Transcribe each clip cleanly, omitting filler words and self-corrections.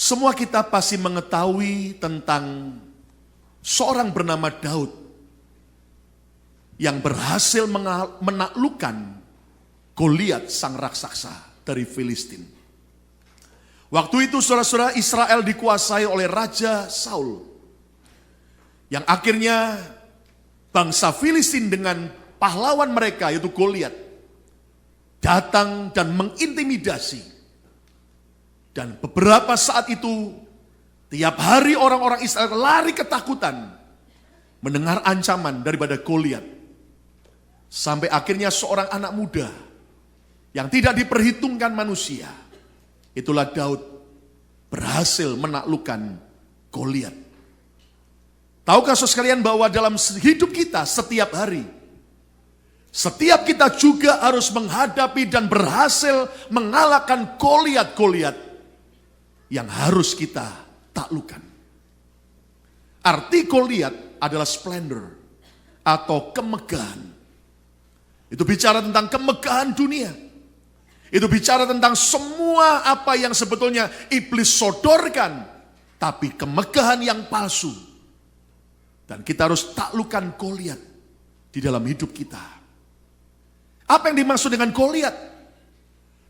Semua kita pasti mengetahui tentang seorang bernama Daud yang berhasil menaklukkan Goliat sang raksasa dari Filistin. Waktu itu saudara-saudara, Israel dikuasai oleh Raja Saul, yang akhirnya bangsa Filistin dengan pahlawan mereka yaitu Goliat datang dan mengintimidasi. Dan beberapa saat itu, tiap hari orang-orang Israel lari ketakutan mendengar ancaman daripada Goliat. Sampai akhirnya seorang anak muda yang tidak diperhitungkan manusia, itulah Daud, berhasil menaklukkan Goliat. Tahukah saudara sekalian bahwa dalam hidup kita setiap hari, setiap kita juga harus menghadapi dan berhasil mengalahkan Goliat-Goliat yang harus kita taklukkan. Arti Goliat adalah splendor atau kemegahan. Itu bicara tentang kemegahan dunia. Itu bicara tentang semua apa yang sebetulnya iblis sodorkan, tapi kemegahan yang palsu. Dan kita harus taklukkan Goliat di dalam hidup kita. Apa yang dimaksud dengan Goliat?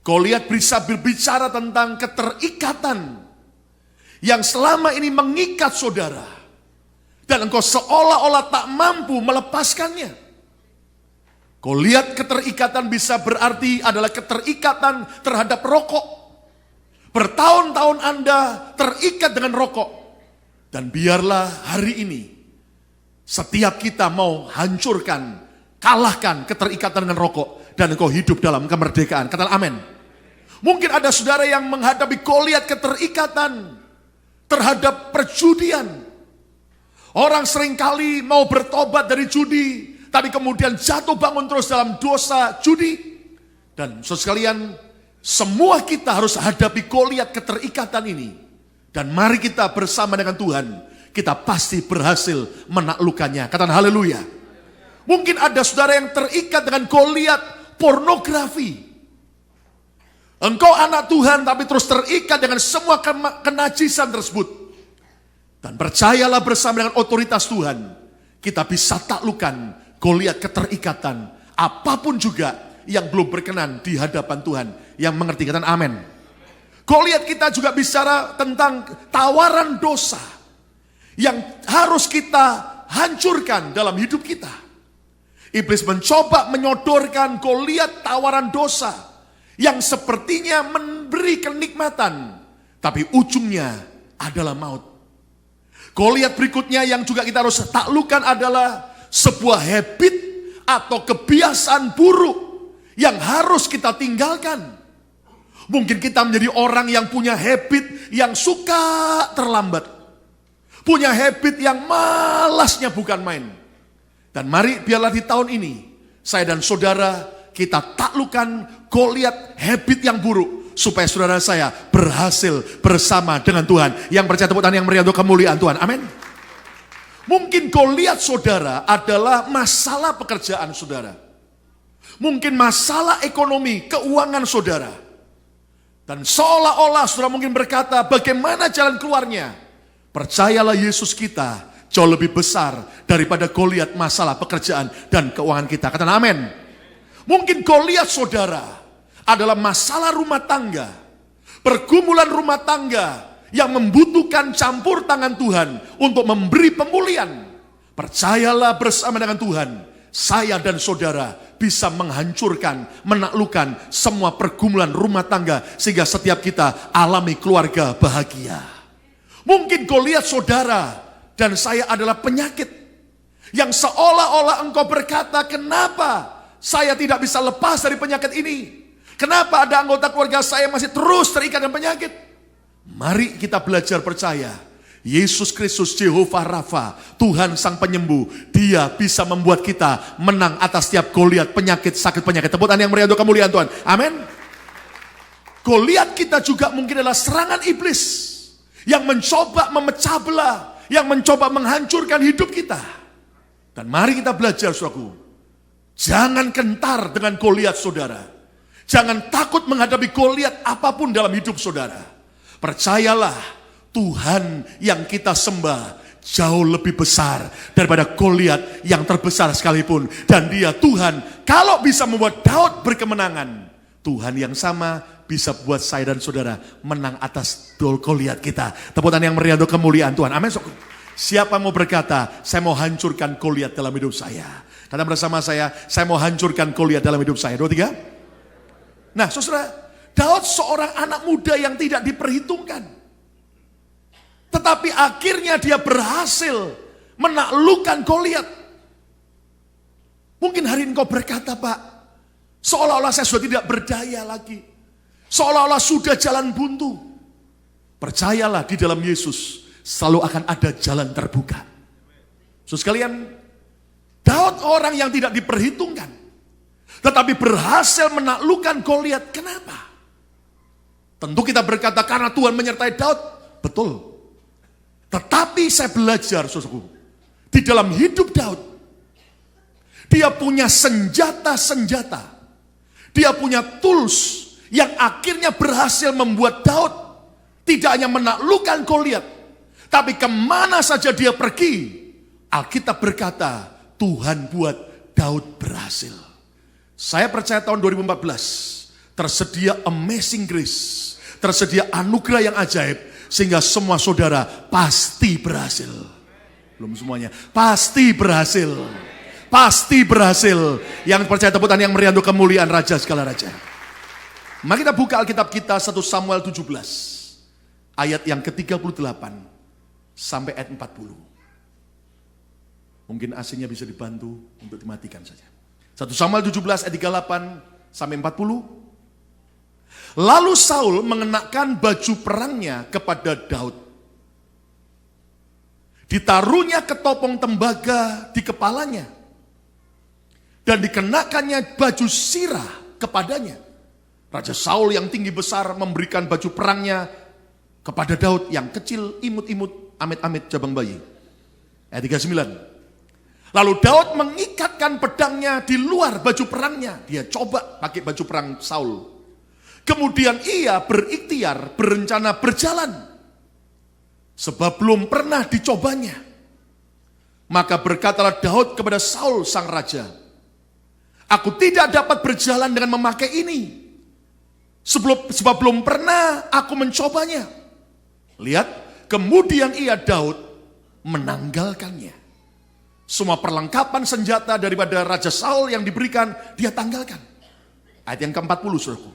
Goliat bisa berbicara tentang keterikatan yang selama ini mengikat saudara, dan engkau seolah-olah tak mampu melepaskannya. Goliat keterikatan bisa berarti adalah keterikatan terhadap rokok. Bertahun-tahun Anda terikat dengan rokok, dan biarlah hari ini setiap kita mau hancurkan, kalahkan keterikatan dengan rokok, dan engkau hidup dalam kemerdekaan. Katakan amin. Mungkin ada saudara yang menghadapi Goliat keterikatan terhadap perjudian. Orang seringkali mau bertobat dari judi, tapi kemudian jatuh bangun terus dalam dosa judi. Dan saudara sekalian, semua kita harus hadapi Goliat keterikatan ini. Dan mari kita bersama dengan Tuhan, kita pasti berhasil menaklukkannya. Katakan haleluya. Mungkin ada saudara yang terikat dengan Goliat pornografi. Engkau anak Tuhan tapi terus terikat dengan semua kenajisan tersebut. Dan percayalah bersama dengan otoritas Tuhan, kita bisa taklukkan Goliat keterikatan. Apapun juga yang belum berkenan di hadapan Tuhan. Yang mengerti, katakan amin. Goliat kita juga bicara tentang tawaran dosa yang harus kita hancurkan dalam hidup kita. Iblis mencoba menyodorkan Goliat tawaran dosa yang sepertinya memberi kenikmatan, tapi ujungnya adalah maut. Goliat berikutnya yang juga kita harus taklukkan adalah sebuah habit atau kebiasaan buruk yang harus kita tinggalkan. Mungkin kita menjadi orang yang punya habit yang suka terlambat, punya habit yang malasnya bukan main. Dan mari biarlah di tahun ini saya dan saudara kita taklukkan Goliat habit yang buruk, supaya saudara saya berhasil bersama dengan Tuhan. Yang percaya tepuk tangan yang meriah untuk kemuliaan Tuhan. Amin. Mungkin Goliat saudara adalah masalah pekerjaan saudara. Mungkin masalah ekonomi, keuangan saudara. Dan seolah-olah saudara mungkin berkata, bagaimana jalan keluarnya? Percayalah Yesus kita jauh lebih besar daripada Goliat masalah pekerjaan dan keuangan kita. Katakan amin. Mungkin Goliat saudara adalah masalah rumah tangga, pergumulan rumah tangga yang membutuhkan campur tangan Tuhan untuk memberi pemulihan. Percayalah bersama dengan Tuhan, saya dan saudara bisa menghancurkan, menaklukkan semua pergumulan rumah tangga sehingga setiap kita alami keluarga bahagia. Mungkin Goliat saudara dan saya adalah penyakit yang seolah-olah engkau berkata, kenapa saya tidak bisa lepas dari penyakit ini? Kenapa ada anggota keluarga saya masih terus terikat dengan penyakit? Mari kita belajar percaya. Yesus Kristus Jehovah Rafa, Tuhan Sang Penyembuh, Dia bisa membuat kita menang atas setiap Goliat, penyakit, sakit penyakit. Tepuk tangan yang meriah untuk kemuliaan Tuhan. Amin. Goliat kita juga mungkin adalah serangan iblis yang mencoba memecah belah, yang mencoba menghancurkan hidup kita. Dan mari kita belajar, saudaraku. Jangan gentar dengan Goliat saudara. Jangan takut menghadapi Goliat apapun dalam hidup saudara. Percayalah, Tuhan yang kita sembah jauh lebih besar daripada Goliat yang terbesar sekalipun. Dan dia Tuhan, kalau bisa membuat Daud berkemenangan, Tuhan yang sama bisa buat saya dan saudara menang atas Goliat kita. Tepuk tangan yang meriah untuk kemuliaan Tuhan. Amin. Siapa mau berkata, saya mau hancurkan Goliat dalam hidup saya? Kata bersama saya mau hancurkan Goliat dalam hidup saya. 2, 3. Nah saudara, Daud seorang anak muda yang tidak diperhitungkan. Tetapi akhirnya dia berhasil menaklukkan Goliat. Mungkin hari ini kau berkata, Pak, seolah-olah saya sudah tidak berdaya lagi. Seolah-olah sudah jalan buntu. Percayalah, di dalam Yesus selalu akan ada jalan terbuka. Saudara sekalian, Daud orang yang tidak diperhitungkan, tetapi berhasil menaklukkan Goliat. Kenapa? Tentu kita berkata karena Tuhan menyertai Daud. Betul. Tetapi saya belajar, saudaraku, di dalam hidup Daud, dia punya senjata-senjata. Dia punya tools yang akhirnya berhasil membuat Daud tidak hanya menaklukkan Goliat, tapi kemana saja dia pergi, Alkitab berkata, Tuhan buat Daud berhasil. Saya percaya tahun 2014 tersedia amazing grace, tersedia anugerah yang ajaib, sehingga semua saudara pasti berhasil. Belum semuanya, pasti berhasil. Pasti berhasil. Yang percaya tepuk tangan yang meriah untuk kemuliaan Raja segala Raja. Mari kita buka Alkitab kita 1 Samuel 17. Ayat yang ke-38 sampai ayat 40. Mungkin AC-nya bisa dibantu untuk dimatikan saja. 1 Samuel 17 ayat 38 sampai 40. Lalu Saul mengenakan baju perangnya kepada Daud. Ditaruhnya ketopong tembaga di kepalanya. Dan dikenakannya baju sirah kepadanya. Raja Saul yang tinggi besar memberikan baju perangnya kepada Daud yang kecil, imut-imut, amit-amit jabang bayi. Ayat 39. Lalu Daud mengikatkan pedangnya di luar baju perangnya. Dia coba pakai baju perang Saul. Kemudian ia berikhtiar, berencana berjalan. Sebab belum pernah dicobanya. Maka berkatalah Daud kepada Saul sang raja, aku tidak dapat berjalan dengan memakai ini. Sebab belum pernah aku mencobanya. Lihat, kemudian ia Daud menanggalkannya. Semua perlengkapan senjata daripada Raja Saul yang diberikan, dia tanggalkan. Ayat yang ke-40, saudaraku.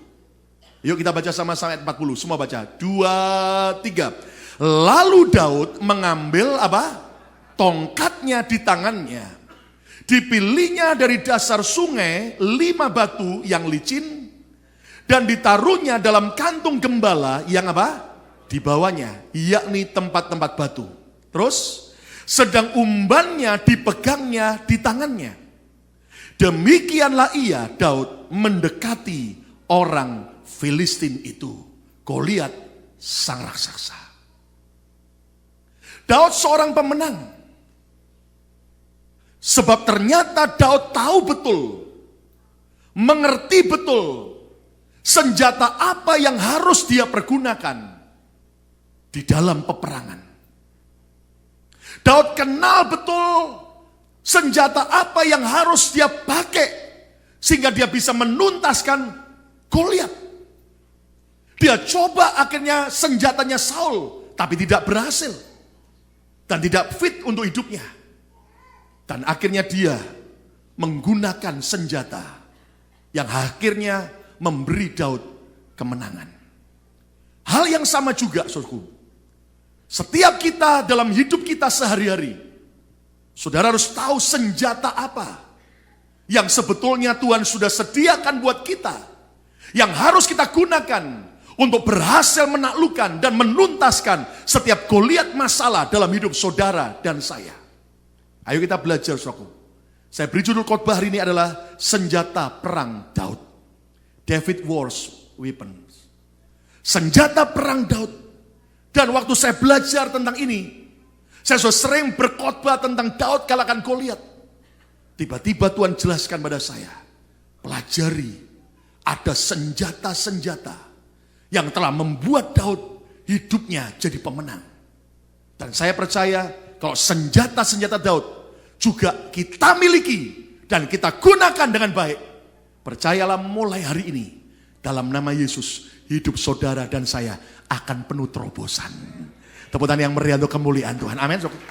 Yuk kita baca sama-sama ayat 40, semua baca. 2, 3. Lalu Daud mengambil apa? Tongkatnya di tangannya. Dipilihnya dari dasar sungai 5 batu yang licin. Dan ditaruhnya dalam kantung gembala yang apa? Di bawahnya, yakni tempat-tempat batu. Terus, sedang umbannya dipegangnya di tangannya. Demikianlah ia, Daud, mendekati orang Filistin itu, Goliat sang raksasa. Daud seorang pemenang. Sebab ternyata Daud tahu betul, mengerti betul senjata apa yang harus dia pergunakan di dalam peperangan. Daud kenal betul senjata apa yang harus dia pakai sehingga dia bisa menuntaskan Goliat. Dia coba akhirnya senjatanya Saul, tapi tidak berhasil. Dan tidak fit untuk hidupnya. Dan akhirnya dia menggunakan senjata yang akhirnya memberi Daud kemenangan. Hal yang sama juga, saudaraku. Setiap kita dalam hidup kita sehari-hari, saudara harus tahu senjata apa yang sebetulnya Tuhan sudah sediakan buat kita, yang harus kita gunakan untuk berhasil menaklukkan dan menuntaskan setiap Goliat masalah dalam hidup saudara dan saya. Ayo kita belajar, saudaraku. Saya beri judul khotbah hari ini adalah senjata perang Daud. David War's Weapons. Senjata perang Daud. Dan waktu saya belajar tentang ini, saya sudah sering berkhotbah tentang Daud kalahkan Goliat. Tiba-tiba Tuhan jelaskan pada saya, pelajari ada senjata-senjata yang telah membuat Daud hidupnya jadi pemenang. Dan saya percaya kalau senjata-senjata Daud juga kita miliki dan kita gunakan dengan baik. Percayalah mulai hari ini, dalam nama Yesus, hidup saudara dan saya akan penuh terobosan. Tepuk tangan yang meriah untuk kemuliaan Tuhan. Amin, saudaraku.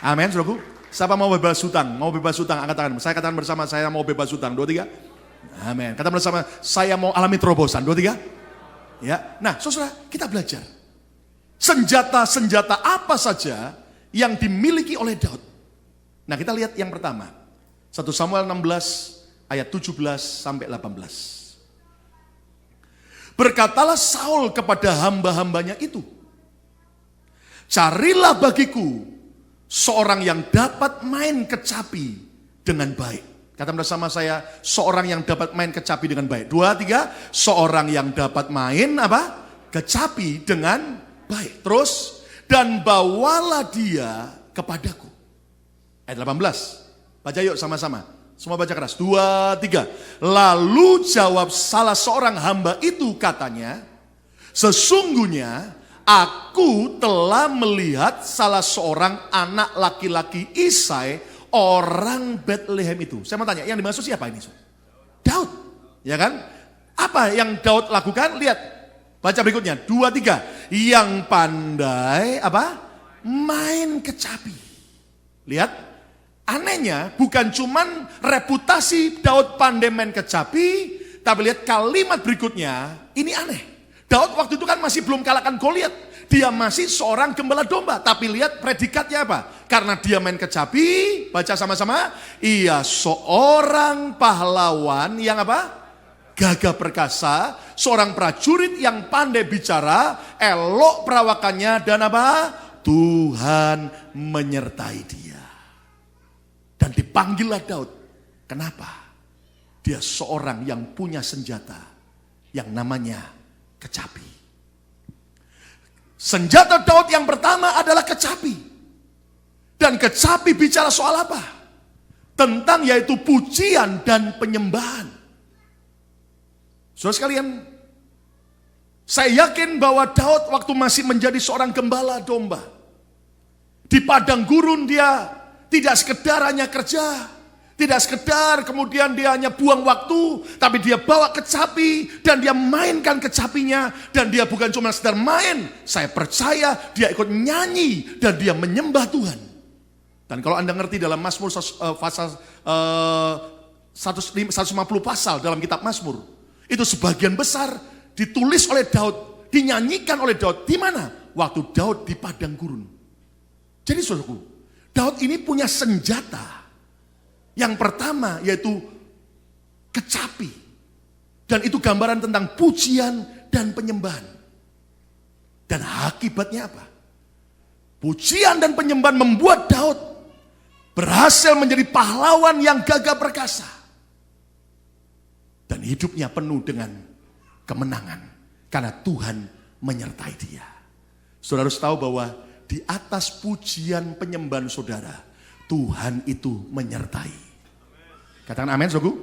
Amin, saudaraku. Siapa mau bebas hutang? Mau bebas hutang, angkat tangan. Saya katakan bersama, saya mau bebas hutang. 2, 3. Amin. Kata bersama, saya mau alami terobosan. 2, 3. Ya. Nah, saudara, kita belajar. Senjata-senjata apa saja yang dimiliki oleh Daud. Nah, kita lihat yang pertama. 1 Samuel 16 ayat 17 sampai 18. Berkatalah Saul kepada hamba-hambanya itu, carilah bagiku seorang yang dapat main kecapi dengan baik. Kata bersama saya, seorang yang dapat main kecapi dengan baik. 2, 3, seorang yang dapat main apa? Kecapi dengan baik. Terus, dan bawalah dia kepadaku. Ayat 18. Baca yuk sama-sama. Semua baca keras. 2, 3. Lalu jawab salah seorang hamba itu, katanya, sesungguhnya aku telah melihat salah seorang anak laki-laki Isai, orang Bethlehem itu. Saya mau tanya, yang dimaksud siapa ini? Daud. Ya kan? Apa yang Daud lakukan? Lihat. Baca berikutnya. 2, 3. Yang pandai apa? Main kecapi. Lihat. Anehnya bukan cuman reputasi Daud pandai main kecapi, tapi lihat kalimat berikutnya, ini aneh. Daud waktu itu kan masih belum kalahkan Goliat. Dia masih seorang gembala domba. Tapi lihat predikatnya apa? Karena dia main kecapi, baca sama-sama, ia seorang pahlawan yang apa? Gagah perkasa, seorang prajurit yang pandai bicara, elok perawakannya, dan apa? Tuhan menyertai dia. Dan dipanggillah Daud. Kenapa? Dia seorang yang punya senjata yang namanya kecapi. Senjata Daud yang pertama adalah kecapi. Dan kecapi bicara soal apa? Tentang yaitu pujian dan penyembahan. Saudara sekalian, saya yakin bahwa Daud waktu masih menjadi seorang gembala domba, di padang gurun dia tidak sekedar hanya kerja, tidak sekedar kemudian dia hanya buang waktu, tapi dia bawa kecapi dan dia mainkan kecapinya, dan dia bukan cuma sekedar main, saya percaya dia ikut nyanyi dan dia menyembah Tuhan. Dan kalau Anda ngerti dalam Mazmur 150 pasal dalam kitab Mazmur, itu sebagian besar ditulis oleh Daud, dinyanyikan oleh Daud. Di mana? Waktu Daud di padang gurun. Jadi saudaraku, Daud ini punya senjata. Yang pertama yaitu kecapi. Dan itu gambaran tentang pujian dan penyembahan. Dan akibatnya apa? Pujian dan penyembahan membuat Daud berhasil menjadi pahlawan yang gagah perkasa. Dan hidupnya penuh dengan kemenangan. Karena Tuhan menyertai dia. Saudara harus tahu bahwa di atas pujian penyembahan saudara, Tuhan itu menyertai. Katakan amin, saudaraku.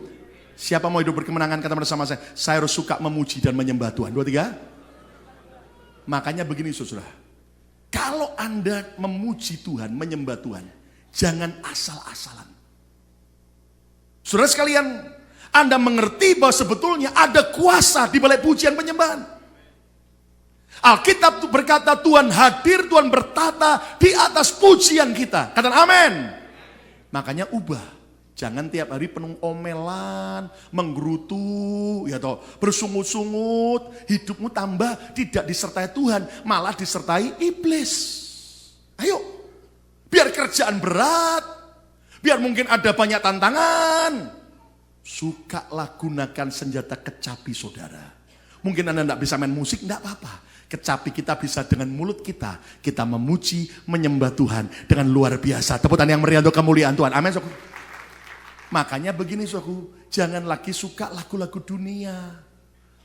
Siapa mau hidup berkemenangan, kata bersama saya harus suka memuji dan menyembah Tuhan. 2, 3. Makanya begini saudara, kalau Anda memuji Tuhan, menyembah Tuhan, jangan asal-asalan. Saudara sekalian, Anda mengerti bahwa sebetulnya ada kuasa di balik pujian penyembahan. Alkitab berkata Tuhan hadir, Tuhan bertata di atas pujian kita. Katakan amin. Makanya ubah. Jangan tiap hari penuh omelan, menggerutu, ya toh, bersungut-sungut, hidupmu tambah tidak disertai Tuhan, malah disertai iblis. Ayo, biar kerjaan berat, biar mungkin ada banyak tantangan, sukalah gunakan senjata kecapi saudara. Mungkin Anda tidak bisa main musik, tidak apa-apa. Kecapi kita bisa dengan mulut kita memuji, menyembah Tuhan dengan luar biasa. Tepuk tangan yang meriah untuk kemuliaan Tuhan. Amin. Makanya begini saudaraku, jangan lagi suka lagu-lagu dunia,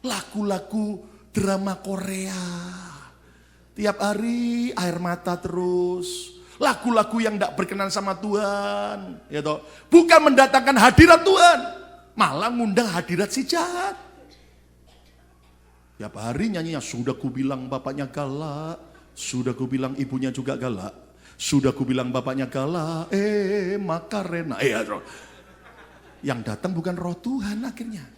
lagu-lagu drama Korea. Tiap hari air mata terus, lagu-lagu yang tidak berkenan sama Tuhan, ya toh. Bukan mendatangkan hadirat Tuhan, malah ngundang hadirat si jahat. Tiap hari nyanyinya, sudah ku bilang bapaknya galak, Sudah ku bilang ibunya juga galak. Sudah ku bilang bapaknya galak. Makarena. Yang datang bukan roh Tuhan akhirnya.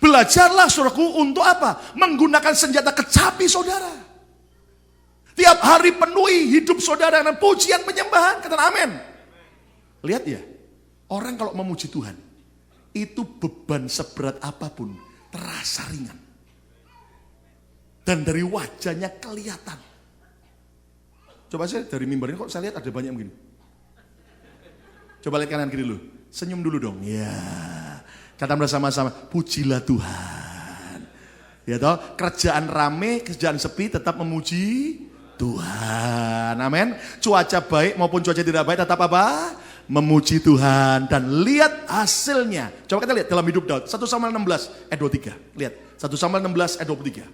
Belajarlah saudaraku untuk apa? Menggunakan senjata kecapi saudara. Tiap hari penuhi hidup saudara dengan pujian penyembahan. Katakan amin. Lihat ya, orang kalau memuji Tuhan, itu beban seberat apapun terasa ringan. Dan dari wajahnya kelihatan. Coba saya dari mimbar ini kok saya lihat ada banyak begini. Coba lihat kanan kiri dulu. Senyum dulu dong. Ya. Kata bersama-sama, pujilah Tuhan. Ya toh, kerjaan rame, kerjaan sepi tetap memuji Tuhan. Amin. Cuaca baik maupun cuaca tidak baik tetap apa? Memuji Tuhan. Dan lihat hasilnya. Coba kita lihat dalam hidup Daud. 1 Samuel 16 ayat 23. Lihat. 1 Samuel 16 ayat 23.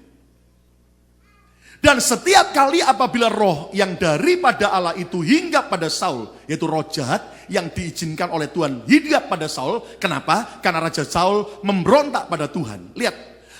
Dan setiap kali apabila roh yang daripada Allah itu hinggap pada Saul, yaitu roh jahat yang diizinkan oleh Tuhan hinggap pada Saul. Kenapa? Karena Raja Saul memberontak pada Tuhan. Lihat.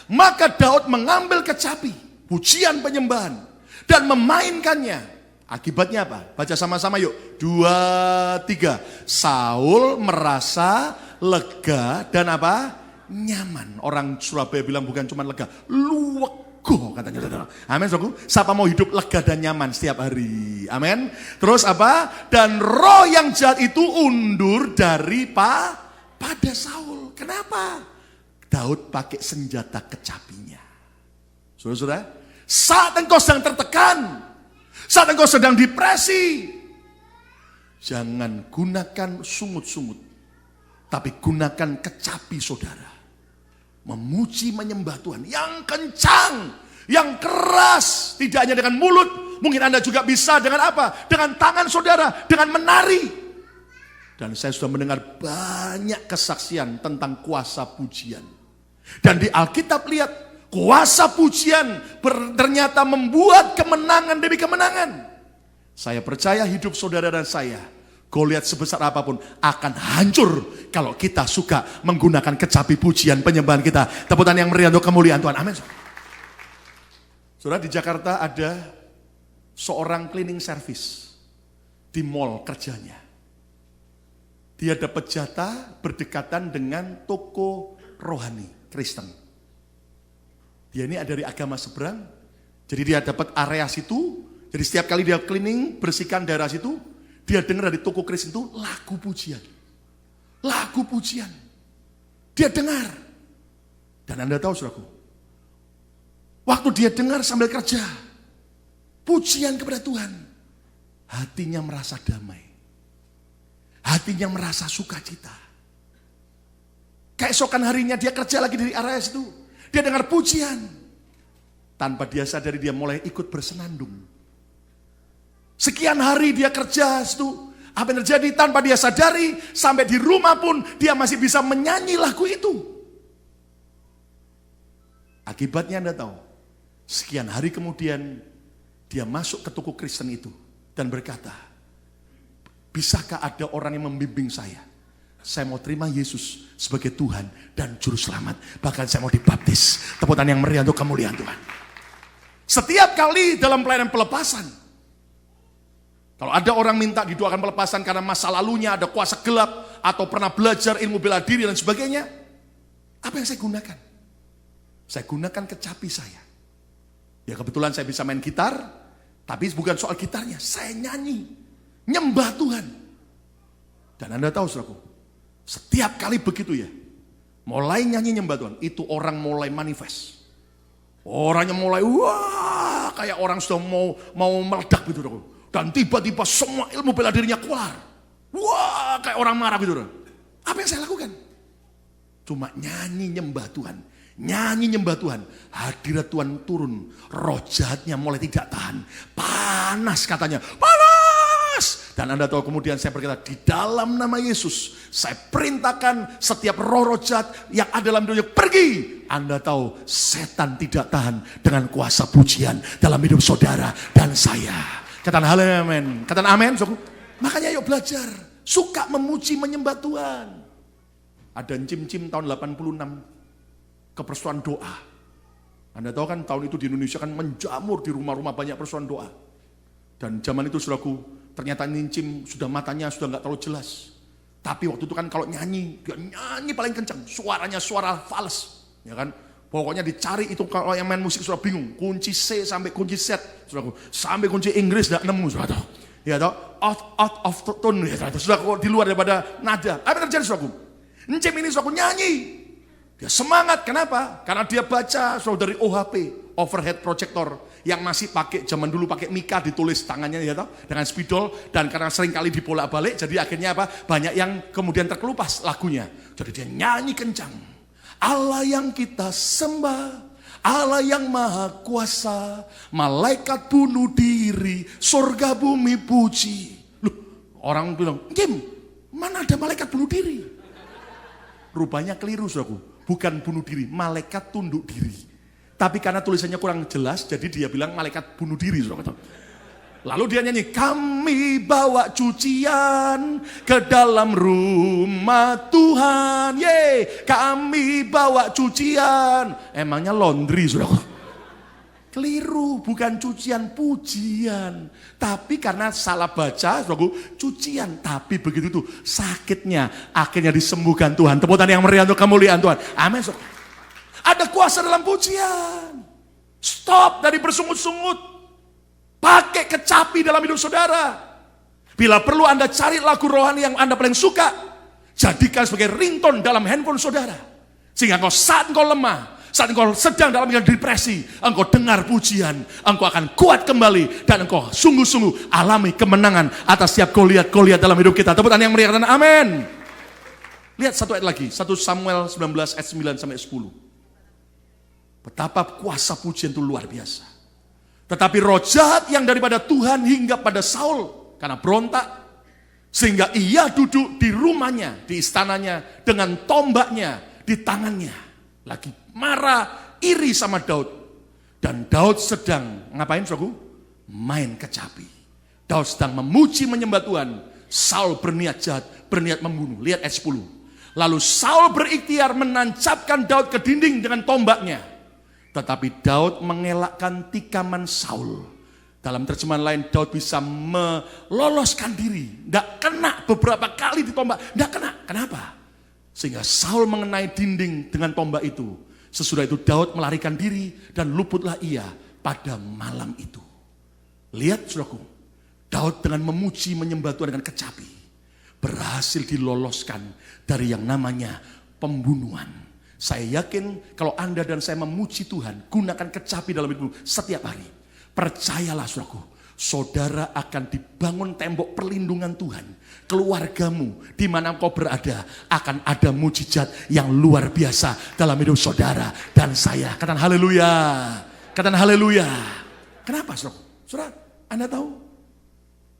Maka Daud mengambil kecapi, pujian penyembahan, dan memainkannya. Akibatnya apa? Baca sama-sama yuk. 2, 3. Saul merasa lega dan apa? Nyaman. Orang Surabaya bilang bukan cuma lega, luwego katanya. Amin, saudaraku. Siapa mau hidup lega dan nyaman setiap hari? Amin. Terus apa? Dan roh yang jahat itu undur dari pada Saul. Kenapa? Daud pakai senjata kecapinya. Saudara-saudara, saat engkau sedang tertekan, saat engkau sedang depresi, jangan gunakan sungut-sungut, tapi gunakan kecapi saudara. Memuji menyembah Tuhan yang kencang, yang keras, tidak hanya dengan mulut. Mungkin Anda juga bisa dengan apa? Dengan tangan saudara, dengan menari. Dan saya sudah mendengar banyak kesaksian tentang kuasa pujian. Dan di Alkitab lihat, kuasa pujian ternyata membuat kemenangan demi kemenangan. Saya percaya hidup saudara dan saya, Goliat sebesar apapun akan hancur kalau kita suka menggunakan kecapi pujian penyembahan kita. Tepuk tangan yang meriah untuk kemuliaan Tuhan. Amin. Saudara, di Jakarta ada seorang cleaning service di mall kerjanya. Dia dapat jatah berdekatan dengan toko rohani Kristen. Dia ini ada dari agama seberang, jadi dia dapat area situ. Jadi setiap kali dia cleaning, bersihkan daerah situ, dia dengar dari toko Kristen itu lagu pujian. Lagu pujian. Dia dengar. Dan Anda tahu saudaraku, waktu dia dengar sambil kerja, pujian kepada Tuhan, hatinya merasa damai. Hatinya merasa sukacita. Keesokan harinya dia kerja lagi dari area situ. Dia dengar pujian. Tanpa dia sadari dia mulai ikut bersenandung. Sekian hari dia kerja situ. Apa yang terjadi tanpa dia sadari, sampai di rumah pun dia masih bisa menyanyi lagu itu. Akibatnya Anda tahu, sekian hari kemudian dia masuk ke toko Kristen itu dan berkata, bisakah ada orang yang membimbing saya? Saya mau terima Yesus sebagai Tuhan dan Juru Selamat. Bahkan saya mau dibaptis. Tepuk tangan yang meriah untuk kemuliaan Tuhan. Setiap kali dalam pelayanan pelepasan, kalau ada orang minta didoakan pelepasan karena masa lalunya ada kuasa gelap, atau pernah belajar ilmu bela diri dan sebagainya, apa yang saya gunakan? Saya gunakan kecapi saya. Ya kebetulan saya bisa main gitar, tapi bukan soal gitarnya, saya nyanyi, nyembah Tuhan. Dan Anda tahu saudaraku, setiap kali begitu ya, mulai nyanyi nyembah Tuhan, itu orang mulai manifest. Orangnya mulai, wah, kayak orang sudah mau meledak gitu. Dan tiba-tiba semua ilmu bela dirinya keluar. Wah, kayak orang marah gitu. Apa yang saya lakukan? Cuma nyanyi nyembah Tuhan. Nyanyi nyembah Tuhan. Hadirat Tuhan turun. Roh jahatnya mulai tidak tahan. Panas katanya. Panas! Dan Anda tahu kemudian saya berkata, di dalam nama Yesus, saya perintahkan setiap roh jahat yang ada dalam dunia pergi. Anda tahu setan tidak tahan dengan kuasa pujian dalam hidup saudara dan saya. Katakan amin. Katakan amin. Makanya yuk belajar. Suka memuji menyembah Tuhan. Ada Cim-Cim tahun 86. Kepersuan doa. Anda tahu kan tahun itu di Indonesia kan menjamur di rumah-rumah banyak persoalan doa. Dan zaman itu saudaraku, ternyata Nincim sudah matanya sudah nggak terlalu jelas. Tapi waktu itu kan kalau nyanyi, dia nyanyi paling kencang. Suaranya suara fals. Ya kan? Pokoknya dicari itu kalau yang main musik sudah bingung. Kunci C sampai kunci Z. Saudaraku. Sampai kunci Inggris tidak nemu. Saudara. Ya tahu? Out of tone. Ya, saudaraku, di luar daripada nada. Apa yang terjadi saudaraku? Nincim ini saudaraku nyanyi. Dia semangat, kenapa? Karena dia baca dari OHP, overhead projector, yang masih pakai zaman dulu pakai mika ditulis tangannya ya toh, dengan spidol, dan karena sering kali dibolak-balik, jadi akhirnya apa? Banyak yang kemudian terkelupas lagunya. Jadi dia nyanyi kencang. Allah yang kita sembah, Allah yang maha kuasa, malaikat bunuh diri, surga bumi puji. Loh, orang bilang, Kim, mana ada malaikat bunuh diri? Rupanya keliru saudaraku. Bukan bunuh diri, malaikat tunduk diri. Tapi karena tulisannya kurang jelas, jadi dia bilang malaikat bunuh diri. Lalu dia nyanyi, kami bawa cucian ke dalam rumah Tuhan. Ye, kami bawa cucian. Emangnya laundry, saudara. Keliru, bukan cucian, pujian. Tapi karena salah baca, saudaraku, cucian. Tapi begitu tuh sakitnya akhirnya disembuhkan Tuhan. Tepuk tangan yang meriah untuk kemuliaan Tuhan. Amin. Ada kuasa dalam pujian. Stop dari bersungut-sungut. Pakai kecapi dalam hidup saudara. Bila perlu Anda cari lagu rohani yang Anda paling suka, jadikan sebagai ringtone dalam handphone saudara. Sehingga saat engkau lemah, saat engkau sedang dalam depresi, engkau dengar pujian, engkau akan kuat kembali, dan engkau sungguh-sungguh alami kemenangan atas setiap Goliat dalam hidup kita. Tepuk tangan yang meriah dan amin. Lihat satu ayat lagi, 1 Samuel 19 ayat 9 sampai 10. Betapa kuasa pujian itu luar biasa. Tetapi roh jahat yang daripada Tuhan hingga pada Saul karena berontak, sehingga ia duduk di rumahnya, di istananya dengan tombaknya di tangannya, lagi marah, iri sama Daud. Dan Daud sedang ngapain saudaraku? Main kecapi. Daud sedang memuji menyembah Tuhan. Saul berniat jahat, berniat membunuh. Lihat ayat 10. Lalu Saul berikhtiar menancapkan Daud ke dinding dengan tombaknya. Tetapi Daud mengelakkan tikaman Saul. Dalam terjemahan lain, Daud bisa meloloskan diri. Tidak kena beberapa kali ditombak. Tidak kena. Kenapa? Sehingga Saul mengenai dinding dengan tombak itu. Sesudah itu Daud melarikan diri dan luputlah ia pada malam itu. Lihat saudaraku, Daud dengan memuji menyembah Tuhan dengan kecapi berhasil diloloskan dari yang namanya pembunuhan. Saya yakin kalau Anda dan saya memuji Tuhan, gunakan kecapi dalam hidup setiap hari. Percayalah saudaraku, saudara akan dibangun tembok perlindungan Tuhan. Keluargamu, di mana engkau berada, akan ada mujizat yang luar biasa dalam hidup saudara dan saya. Katakan haleluya. Katakan haleluya. Kenapa saudara? Saudara, Anda tahu?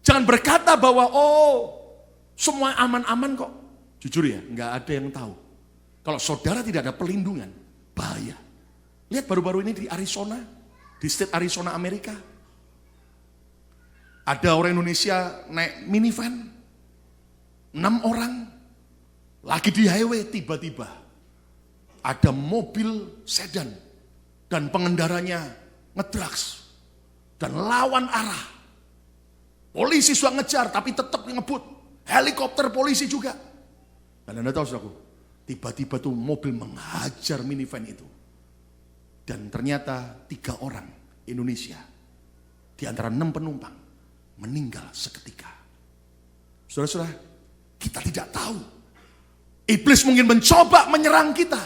Jangan berkata bahwa semua aman-aman kok. Jujur ya, nggak ada yang tahu. Kalau saudara tidak ada perlindungan, bahaya. Lihat baru-baru ini di Arizona, di state Arizona Amerika. Ada orang Indonesia naik minivan, 6 orang, lagi di highway tiba-tiba ada mobil sedan dan pengendaranya ngedrugs dan lawan arah. Polisi sudah ngejar tapi tetap ngebut, helikopter polisi juga. Dan Anda tahu saudaraku, tiba-tiba tuh mobil menghajar minivan itu. Dan ternyata 3 orang Indonesia di antara 6 penumpang meninggal seketika. Saudara-saudara, kita tidak tahu. Iblis mungkin mencoba menyerang kita.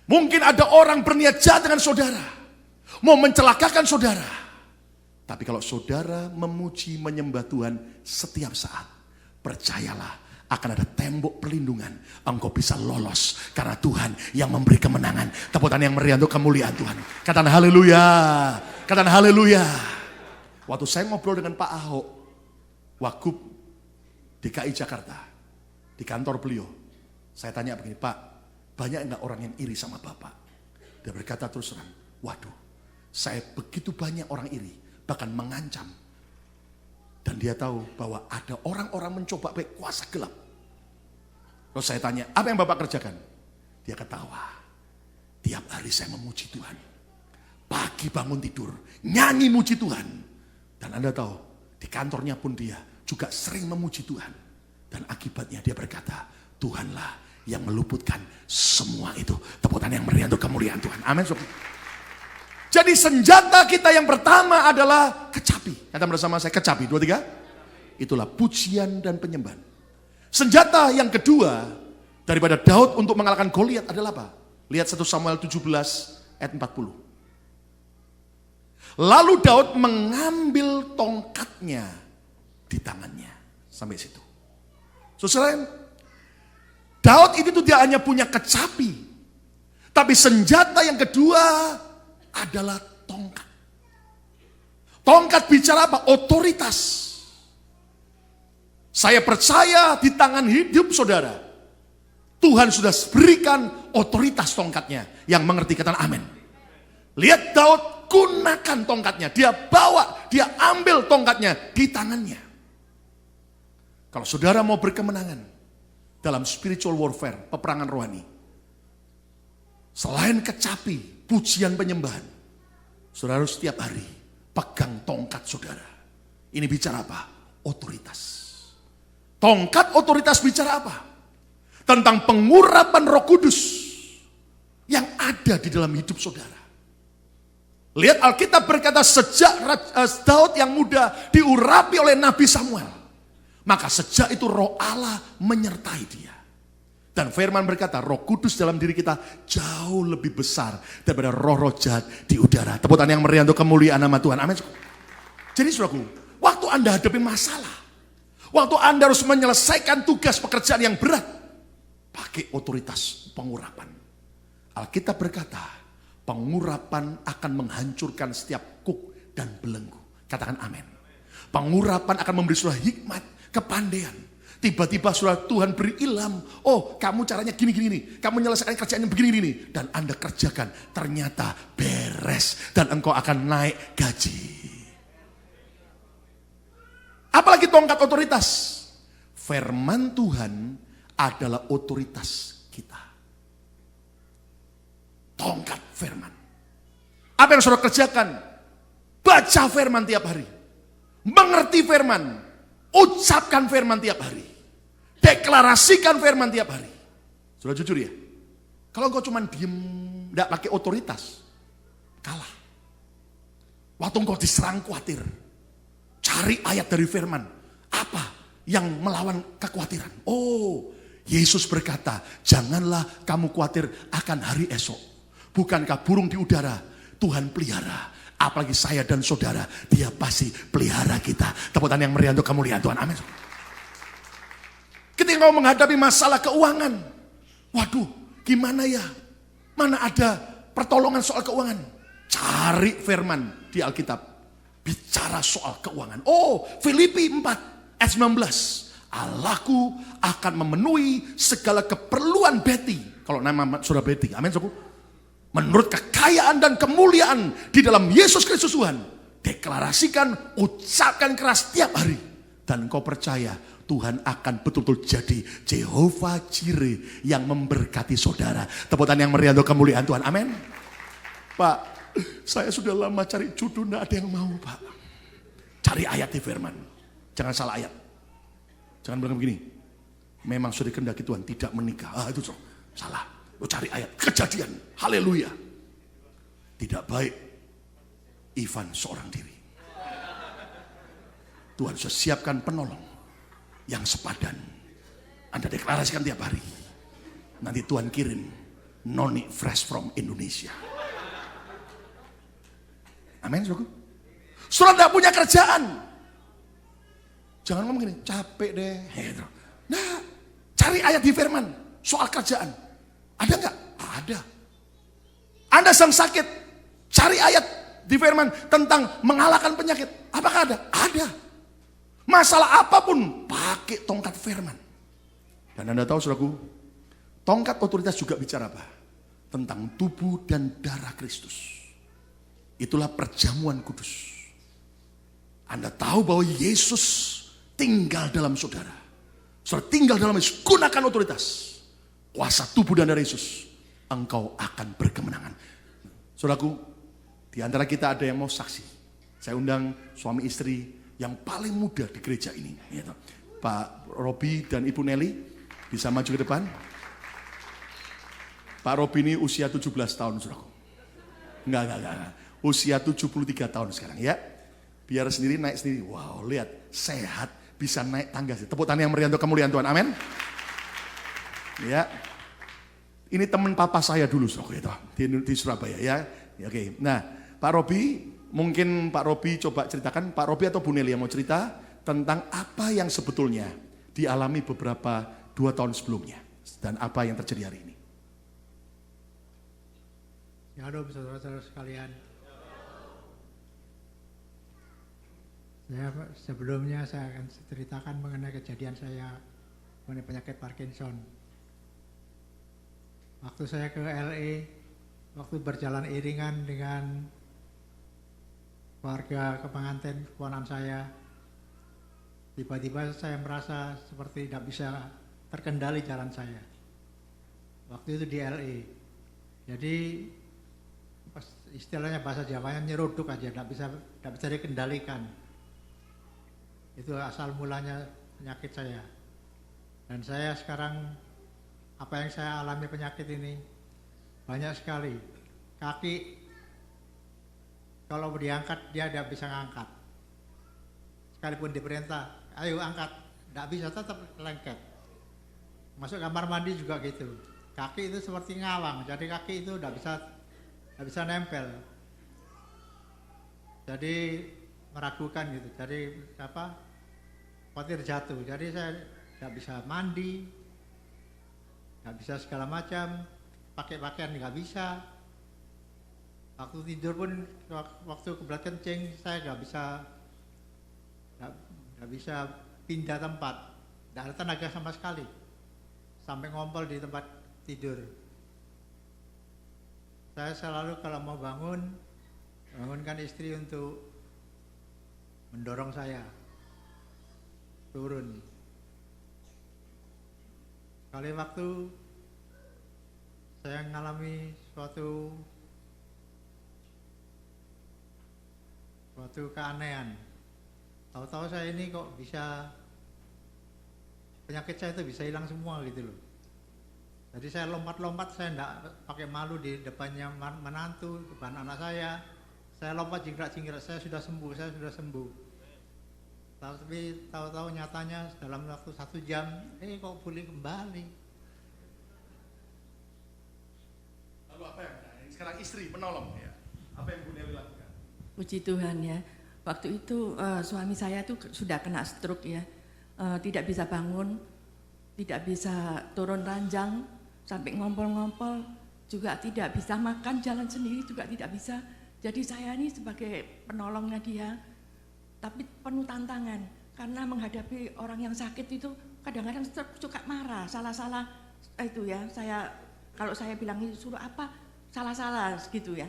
Mungkin ada orang berniat jahat dengan saudara, mau mencelakakan saudara. Tapi kalau saudara memuji menyembah Tuhan setiap saat, percayalah akan ada tembok perlindungan. Engkau bisa lolos karena Tuhan yang memberi kemenangan. Tepuk tangan yang meriah untuk kemuliaan Tuhan. Katakan haleluya. Katakan haleluya. Waktu saya ngobrol dengan Pak Ahok, Wagub DKI Jakarta, di kantor beliau, saya tanya begini, Pak, banyak enggak orang yang iri sama Bapak? Dia berkata terus terang, waduh, saya begitu banyak orang iri, bahkan mengancam. Dan dia tahu bahwa ada orang-orang mencoba pakai kuasa gelap. Lalu saya tanya, apa yang Bapak kerjakan? Dia ketawa. Tiap hari saya memuji Tuhan. Pagi bangun tidur, nyanyi muji Tuhan. Dan Anda tahu, di kantornya pun dia juga sering memuji Tuhan. Dan akibatnya dia berkata, Tuhanlah yang meluputkan semua itu. Tepuk tangan yang meriah untuk kemuliaan Tuhan. Amin. Jadi senjata kita yang pertama adalah kecapi. Kata bersama saya, kecapi. 2, 3. Itulah pujian dan penyembahan. Senjata yang kedua daripada Daud untuk mengalahkan Goliat adalah apa? Lihat 1 Samuel 17 ayat 40. Lalu Daud mengambil tongkatnya di tangannya. Sampai situ. Saudara, Daud itu tidak hanya punya kecapi, tapi senjata yang kedua adalah tongkat. Tongkat bicara apa? Otoritas. Saya percaya di tangan hidup saudara, Tuhan sudah berikan otoritas tongkatnya. Yang mengerti katakan amin. Lihat Daud gunakan tongkatnya. Dia bawa, dia ambil tongkatnya di tangannya. Kalau saudara mau berkemenangan dalam spiritual warfare, peperangan rohani, selain kecapi, pujian penyembahan, saudara harus setiap hari pegang tongkat saudara. Ini bicara apa? Otoritas. Tongkat otoritas bicara apa? Tentang pengurapan Roh Kudus yang ada di dalam hidup saudara. Lihat Alkitab berkata sejak Daud yang muda diurapi oleh Nabi Samuel, maka sejak itu Roh Allah menyertai dia. Dan firman berkata Roh Kudus dalam diri kita jauh lebih besar daripada roh-roh jahat di udara. Tepuk tangan yang meriah untuk kemuliaan nama Tuhan. Amin. Jadi saudaraku, waktu Anda hadapi masalah, waktu Anda harus menyelesaikan tugas pekerjaan yang berat, pakai otoritas pengurapan. Alkitab berkata, pengurapan akan menghancurkan setiap kuk dan belenggu. Katakan amin. Pengurapan akan memberi saudara hikmat, kepandaian. Tiba-tiba saudara Tuhan beri ilham. Oh, kamu caranya gini-gini. Kamu menyelesaikan kerjaan yang begini-gini. Dan Anda kerjakan. Ternyata beres. Dan engkau akan naik gaji. Apalagi tongkat otoritas. Firman Tuhan adalah otoritas kita. Tongkat firman. Apa yang saudara kerjakan? Baca firman tiap hari. Mengerti firman. Ucapkan firman tiap hari. Deklarasikan firman tiap hari. Sudah jujur ya? Kalau engkau cuma diem, tidak pakai otoritas, kalah. Waktu engkau diserang khawatir, cari ayat dari firman. Apa yang melawan kekhawatiran? Oh, Yesus berkata, janganlah kamu khawatir akan hari esok. Bukankah burung di udara Tuhan pelihara? Apalagi saya dan saudara, dia pasti pelihara kita. Tepuk tangan yang meriah untuk kemuliaan Tuhan. Amin. Ketika kau menghadapi masalah keuangan, waduh, gimana ya? Mana ada pertolongan soal keuangan? Cari firman di Alkitab. Bicara soal keuangan. Oh, Filipi 4 ayat 19. Allahku akan memenuhi segala keperluan Betty. Kalau nama saudara Betty. Amin, saudara. Menurut kekayaan dan kemuliaan di dalam Yesus Kristus Tuhan. Deklarasikan, ucapkan keras tiap hari. Dan kau percaya Tuhan akan betul-betul jadi Jehovah Jireh yang memberkati saudara. Tepuk tangan yang meriah untuk kemuliaan Tuhan. Amin. Pak, saya sudah lama cari jodoh, tidak ada yang mau Pak. Cari ayat di firman. Jangan salah ayat. Jangan bilang begini. Memang sudah dikehendaki Tuhan tidak menikah. Itu salah. Lo cari ayat kejadian, haleluya. Tidak baik Ivan seorang diri. Tuhan sudah siapkan penolong yang sepadan. Anda deklarasikan tiap hari. Nanti Tuhan kirim noni fresh from Indonesia. Amin, saudara. Saudara tidak punya kerjaan, jangan ngomong gini, capek deh. Nah, cari ayat di firman soal kerjaan. Ada enggak? Ada. Anda sedang sakit, cari ayat di firman tentang mengalahkan penyakit. Apakah ada? Ada. Masalah apapun, pakai tongkat firman. Dan Anda tahu saudaraku, tongkat otoritas juga bicara apa? Tentang tubuh dan darah Kristus. Itulah perjamuan kudus. Anda tahu bahwa Yesus tinggal dalam saudara. Saudara tinggal dalam Yesus, gunakan otoritas. Kuasa tubuh dan darah Yesus, engkau akan berkemenangan. Saudaraku, Di antara kita ada yang mau saksi. Saya undang suami istri yang paling muda di gereja ini. Gitu. Pak Robi dan Ibu Nelly bisa maju ke depan. Pak Robi ini usia 17 tahun, saudaraku. Enggak. Usia 73 tahun sekarang ya. Biar sendiri naik sendiri. Wow, lihat, sehat, bisa naik tangga. Tepuk tangan yang meriah untuk kemuliaan Tuhan. Amin. Ya. Ini teman papa saya dulu, saudaraku, di Surabaya ya. Oke. Nah, Pak Robi, mungkin Pak Robi coba ceritakan, Pak Robi atau Bu Nelly yang mau cerita tentang apa yang sebetulnya dialami beberapa 2 tahun sebelumnya dan apa yang terjadi hari ini. Halo saudara-saudara sekalian. Sebelumnya saya akan ceritakan mengenai kejadian saya mengenai penyakit Parkinson. Waktu saya ke LA, waktu berjalan iringan dengan warga pengantin keponakan saya, tiba-tiba saya merasa seperti tidak bisa terkendali jalan saya. Waktu itu di LA. Jadi istilahnya bahasa Jawanya nyeruduk aja, tidak bisa dikendalikan. Itu asal mulanya penyakit saya. Dan saya sekarang, apa yang saya alami penyakit ini banyak sekali. Kaki kalau diangkat dia tidak bisa ngangkat. Sekalipun diperintah, ayo angkat, tidak bisa, tetap lengket. Masuk kamar mandi juga gitu. Kaki itu seperti ngawang, jadi kaki itu tidak bisa nempel. Jadi meragukan gitu. Jadi khawatir jatuh. Jadi saya tidak bisa mandi, tidak bisa segala macam, pakai pakaian nggak bisa. Waktu tidur pun, waktu kebelet kencing saya nggak bisa pindah tempat, tidak ada tenaga sama sekali, sampai ngompol di tempat tidur. Saya selalu kalau mau bangunkan istri untuk mendorong saya turun. Kali waktu saya mengalami suatu keanehan. Tahu-tahu saya ini kok bisa, penyakit saya itu bisa hilang semua gitu loh. Jadi saya lompat-lompat, saya enggak pakai malu di depannya menantu, depan anak saya. Saya lompat jingkrak-jingkrak, saya sudah sembuh. Tapi tahu-tahu nyatanya dalam waktu 1 jam, kok pulih kembali. Lalu apa yang sekarang istri menolong ya? Apa yang Bu Nelly lakukan? Puji Tuhan ya. Waktu itu suami saya tuh sudah kena stroke ya. Tidak bisa bangun, tidak bisa turun ranjang, sampai ngompol-ngompol juga tidak bisa makan, jalan sendiri juga tidak bisa. Jadi saya ini sebagai penolongnya dia, tapi penuh tantangan karena menghadapi orang yang sakit itu kadang-kadang suka marah, salah-salah itu ya. Kalau saya bilang ini suruh apa, salah-salah gitu ya.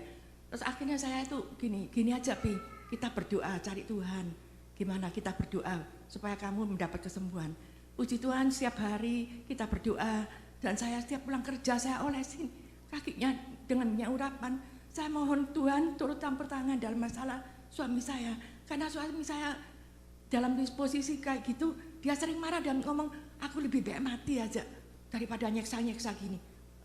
Terus akhirnya saya itu gini aja Pi, kita berdoa cari Tuhan. Gimana kita berdoa supaya kamu mendapat kesembuhan. Puji Tuhan setiap hari kita berdoa dan saya setiap pulang kerja saya olesin kakinya dengan minyak urapan. Saya mohon Tuhan turut campur tangan dalam masalah suami saya. Karena suami saya dalam posisi kayak gitu, dia sering marah dan ngomong, aku lebih baik mati aja daripada nyeksa-nyeksa gini.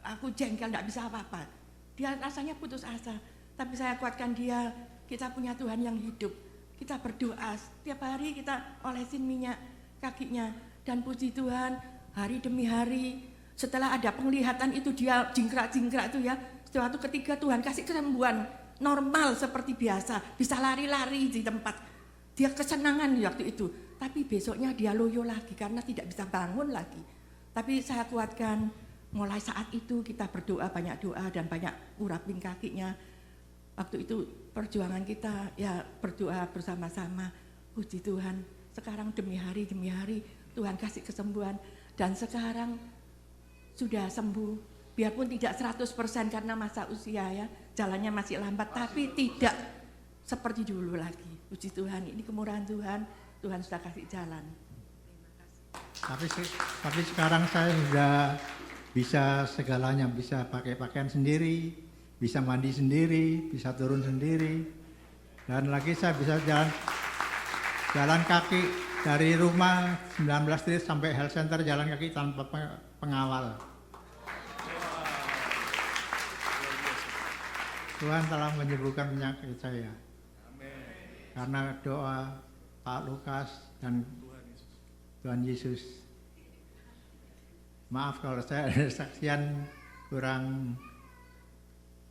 Aku jengkel, gak bisa apa-apa. Dia rasanya putus asa. Tapi saya kuatkan dia, kita punya Tuhan yang hidup. Kita berdoa, setiap hari kita olesin minyak kakinya. Dan puji Tuhan, hari demi hari, setelah ada penglihatan itu dia jingkrak-jingkrak itu ya. Suatu ketika Tuhan kasih kesembuhan normal seperti biasa, bisa lari-lari di tempat. Dia kesenangan waktu itu, tapi besoknya dia loyo lagi karena tidak bisa bangun lagi. Tapi saya kuatkan, mulai saat itu kita berdoa, banyak doa dan banyak urapin kakinya. Waktu itu perjuangan kita ya berdoa bersama-sama. Puji Tuhan, sekarang demi hari Tuhan kasih kesembuhan dan sekarang sudah sembuh. Biarpun tidak 100% karena masa usia ya, jalannya masih lambat, tapi tidak seperti dulu lagi. Puji Tuhan, ini kemurahan Tuhan, Tuhan sudah kasih jalan. Tapi sekarang saya sudah bisa segalanya, bisa pakai pakaian sendiri, bisa mandi sendiri, bisa turun sendiri. Dan lagi saya bisa jalan kaki dari rumah 19 Street sampai health center jalan kaki tanpa pengawal. Tuhan telah menyembuhkan penyakit saya. Karena doa Pak Lukas dan Tuhan Yesus. Maaf kalau saya ada saksian kurang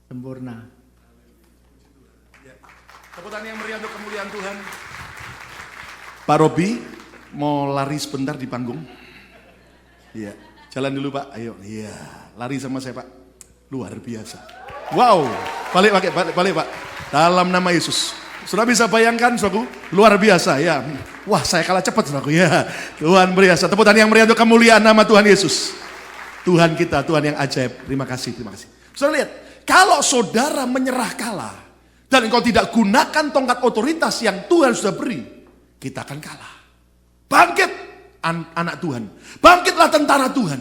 sempurna. Tepuk tangan yang meriah untuk kemuliaan Tuhan. Pak Robi mau lari sebentar di panggung. Iya, jalan dulu Pak. Ayo, iya, lari sama saya Pak. Luar biasa. Wow, balik Pak. Dalam nama Yesus. Sudah bisa bayangkan, saudaraku? Luar biasa ya. Wah, saya kalah cepat, saudaraku ya. Tuhan biasa. Tepuk tangan yang meriah untuk kemuliaan nama Tuhan Yesus. Tuhan kita, Tuhan yang ajaib. Terima kasih. Saudara lihat, kalau saudara menyerah kalah dan engkau tidak gunakan tongkat otoritas yang Tuhan sudah beri, kita akan kalah. Bangkit anak Tuhan. Bangkitlah tentara Tuhan.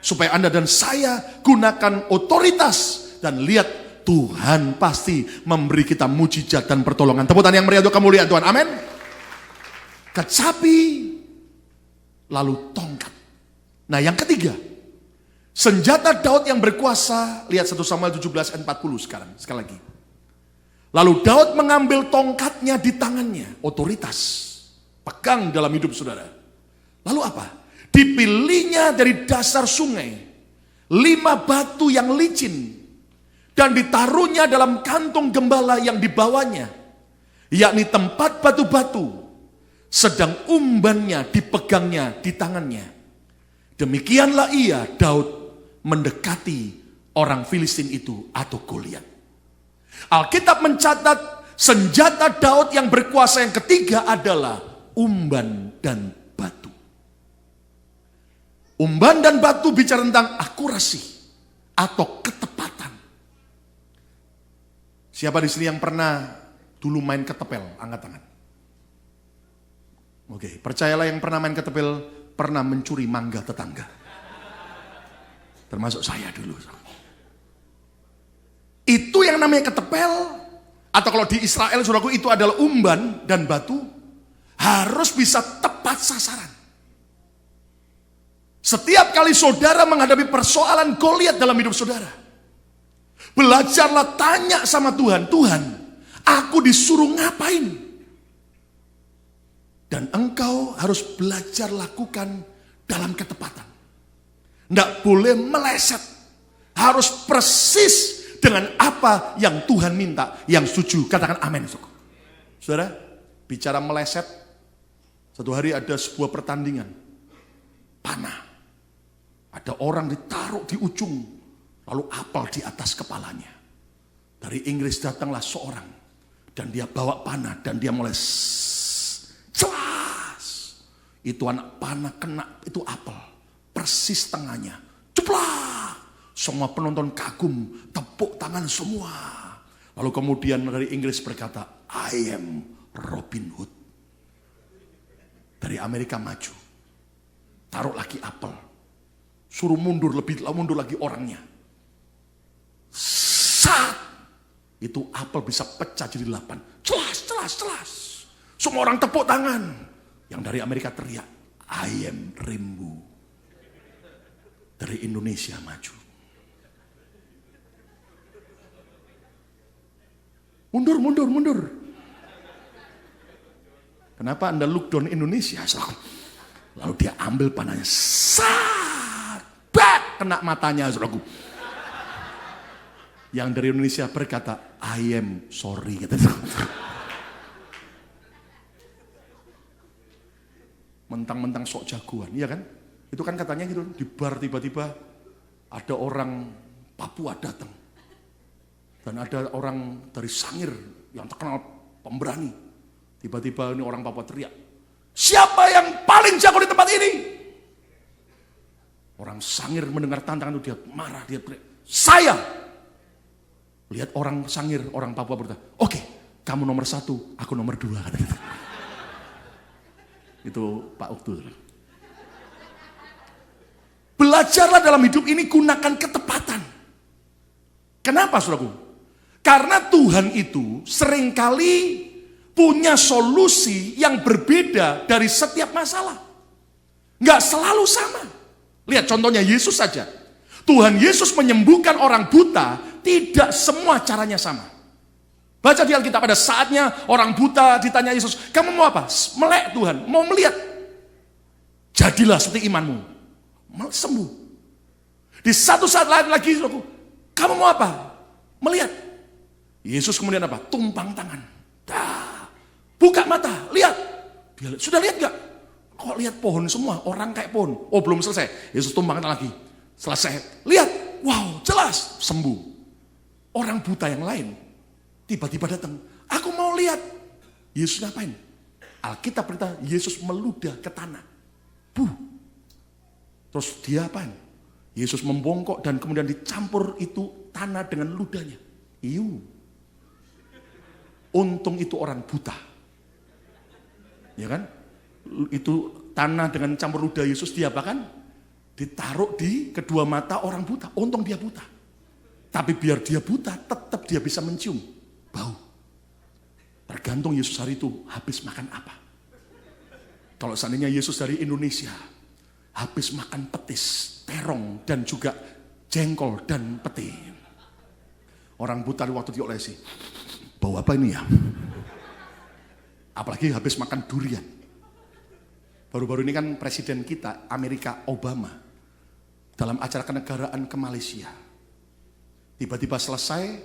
Supaya Anda dan saya gunakan otoritas dan lihat Tuhan pasti memberi kita mujizat dan pertolongan. Tepuk tangan yang meriah untuk kemuliaan Tuhan. Amin. Kecapi, lalu tongkat. Nah yang ketiga, senjata Daud yang berkuasa. Lihat 1 Samuel 17 ayat 40 sekarang. Sekali lagi. Lalu Daud mengambil tongkatnya di tangannya. Otoritas. Pegang dalam hidup saudara. Lalu apa? Dipilihnya dari dasar sungai 5 batu yang licin. Dan ditaruhnya dalam kantong gembala yang dibawanya, yakni tempat batu-batu, sedang umbannya dipegangnya di tangannya. Demikianlah ia, Daud, mendekati orang Filistin itu atau Goliat. Alkitab mencatat senjata Daud yang berkuasa yang ketiga adalah umban dan batu. Umban dan batu bicara tentang akurasi atau ketepatan. Siapa di sini yang pernah dulu main ketepel? Angkat tangan. Oke, percayalah yang pernah main ketepel pernah mencuri mangga tetangga. Termasuk saya dulu. Itu yang namanya ketepel, atau kalau di Israel, saudaraku, itu adalah umban dan batu, harus bisa tepat sasaran. Setiap kali saudara menghadapi persoalan Goliat dalam hidup saudara, belajarlah tanya sama Tuhan, Tuhan, aku disuruh ngapain? Dan engkau harus belajar lakukan dalam ketepatan. Tidak boleh meleset, harus persis dengan apa yang Tuhan minta, yang setuju. Katakan amin. Saudara, bicara meleset, satu hari ada sebuah pertandingan, panah. Ada orang ditaruh di ujung, lalu apel di atas kepalanya. Dari Inggris datanglah seorang. Dan dia bawa panah. Dan dia mulai celas. Itu anak panah kena itu apel. Persis tengahnya. Ceplak. Semua penonton kagum. Tepuk tangan semua. Lalu kemudian dari Inggris berkata, I am Robin Hood. Dari Amerika maju. Taruh lagi apel. Suruh mundur lagi orangnya. Saat itu apel bisa pecah jadi 8. Celas. Semua orang tepuk tangan. Yang dari Amerika teriak, I am Rimbu. Dari Indonesia maju. Mundur. Kenapa Anda look down Indonesia? Lalu dia ambil panahnya. Kena matanya, saudaraku. Yang dari Indonesia berkata, I am sorry. Mentang-mentang sok jagoan, iya kan? Itu kan katanya gitu, di bar tiba-tiba ada orang Papua datang. Dan ada orang dari Sangir yang terkenal pemberani. Tiba-tiba ini orang Papua teriak, siapa yang paling jago di tempat ini? Orang Sangir mendengar tantangan itu, dia marah, dia teriak, saya. Lihat orang Sangir, orang Papua berkata, oke, kamu nomor 1, aku nomor 2. Itu Pak Uktu. Belajarlah dalam hidup ini, gunakan ketepatan. Kenapa, saudaraku? Karena Tuhan itu seringkali punya solusi yang berbeda dari setiap masalah. Nggak selalu sama. Lihat contohnya Yesus saja. Tuhan Yesus menyembuhkan orang buta, tidak semua caranya sama. Baca di Alkitab, pada saatnya orang buta ditanya Yesus, kamu mau apa? Melek Tuhan, mau melihat. Jadilah seperti imanmu. Sembuh. Di satu saat lain lagi, kamu mau apa? Melihat. Yesus kemudian apa? Tumpang tangan. Buka mata, lihat. Dia lihat. Sudah lihat gak? Kok lihat pohon semua? Orang kayak pohon. Oh, belum selesai. Yesus tumpang tangan lagi. Selesai. Lihat. Wow, jelas. Sembuh. Orang buta yang lain tiba-tiba datang. Aku mau lihat. Yesus ngapain? Alkitab berita Yesus meludah ke tanah. Terus dia apain? Yesus membongkok dan kemudian dicampur itu tanah dengan ludahnya. Untung itu orang buta. Ya kan? Itu tanah dengan campur ludah Yesus diapakan? Ditaruh di kedua mata orang buta. Untung dia buta. Tapi biar dia buta, tetap dia bisa mencium bau. Tergantung Yesus hari itu habis makan apa. Kalau seandainya Yesus dari Indonesia, habis makan petis, terong, dan juga jengkol dan peti. Orang buta waktu diolesi, bau apa ini ya? Apalagi habis makan durian. Baru-baru ini kan presiden kita, Amerika, Obama, dalam acara kenegaraan ke Malaysia. Tiba-tiba selesai,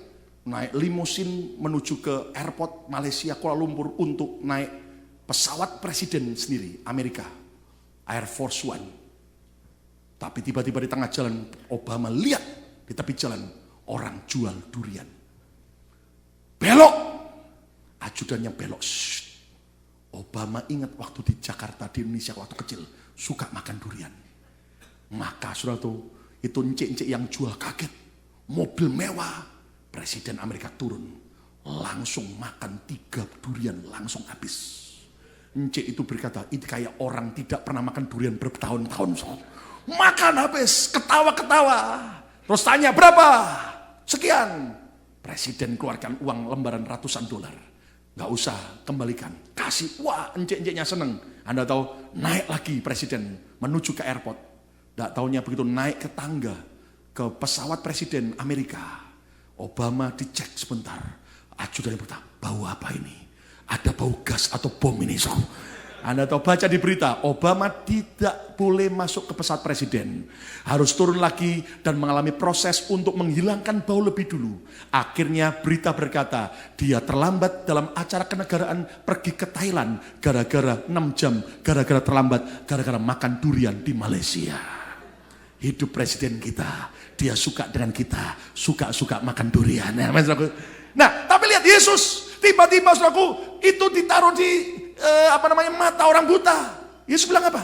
naik limusin menuju ke airport Malaysia, Kuala Lumpur untuk naik pesawat presiden sendiri, Amerika, Air Force One. Tapi tiba-tiba di tengah jalan, Obama lihat di tepi jalan, orang jual durian. Belok! Ajudannya belok. Obama ingat waktu di Jakarta, di Indonesia waktu kecil, suka makan durian. Maka saudara itu encik-encik yang jual kaget. Mobil mewah, presiden Amerika turun. Langsung makan 3 durian, langsung habis. Encik itu berkata, ini kayak orang tidak pernah makan durian bertahun-tahun. Makan habis, ketawa-ketawa. Terus tanya, berapa? Sekian. Presiden keluarkan uang lembaran ratusan dolar. Gak usah, kembalikan. Kasih, wah encik-enciknya seneng. Anda tahu, naik lagi presiden menuju ke airport. Gak taunya begitu naik ke tangga, ke pesawat presiden Amerika. Obama dicek sebentar. Ajudannya bertanya, bau apa ini? Ada bau gas atau bom ini? Anda tahu, baca di berita, Obama tidak boleh masuk ke pesawat presiden. Harus turun lagi dan mengalami proses untuk menghilangkan bau lebih dulu. Akhirnya berita berkata, dia terlambat dalam acara kenegaraan pergi ke Thailand. Gara-gara 6 jam, gara-gara terlambat, gara-gara makan durian di Malaysia. Hidup presiden kita, dia suka dengan kita, suka-suka makan durian. Nah, tapi lihat Yesus, tiba-tiba saudaraku, itu ditaruh di mata orang buta. Yesus bilang apa?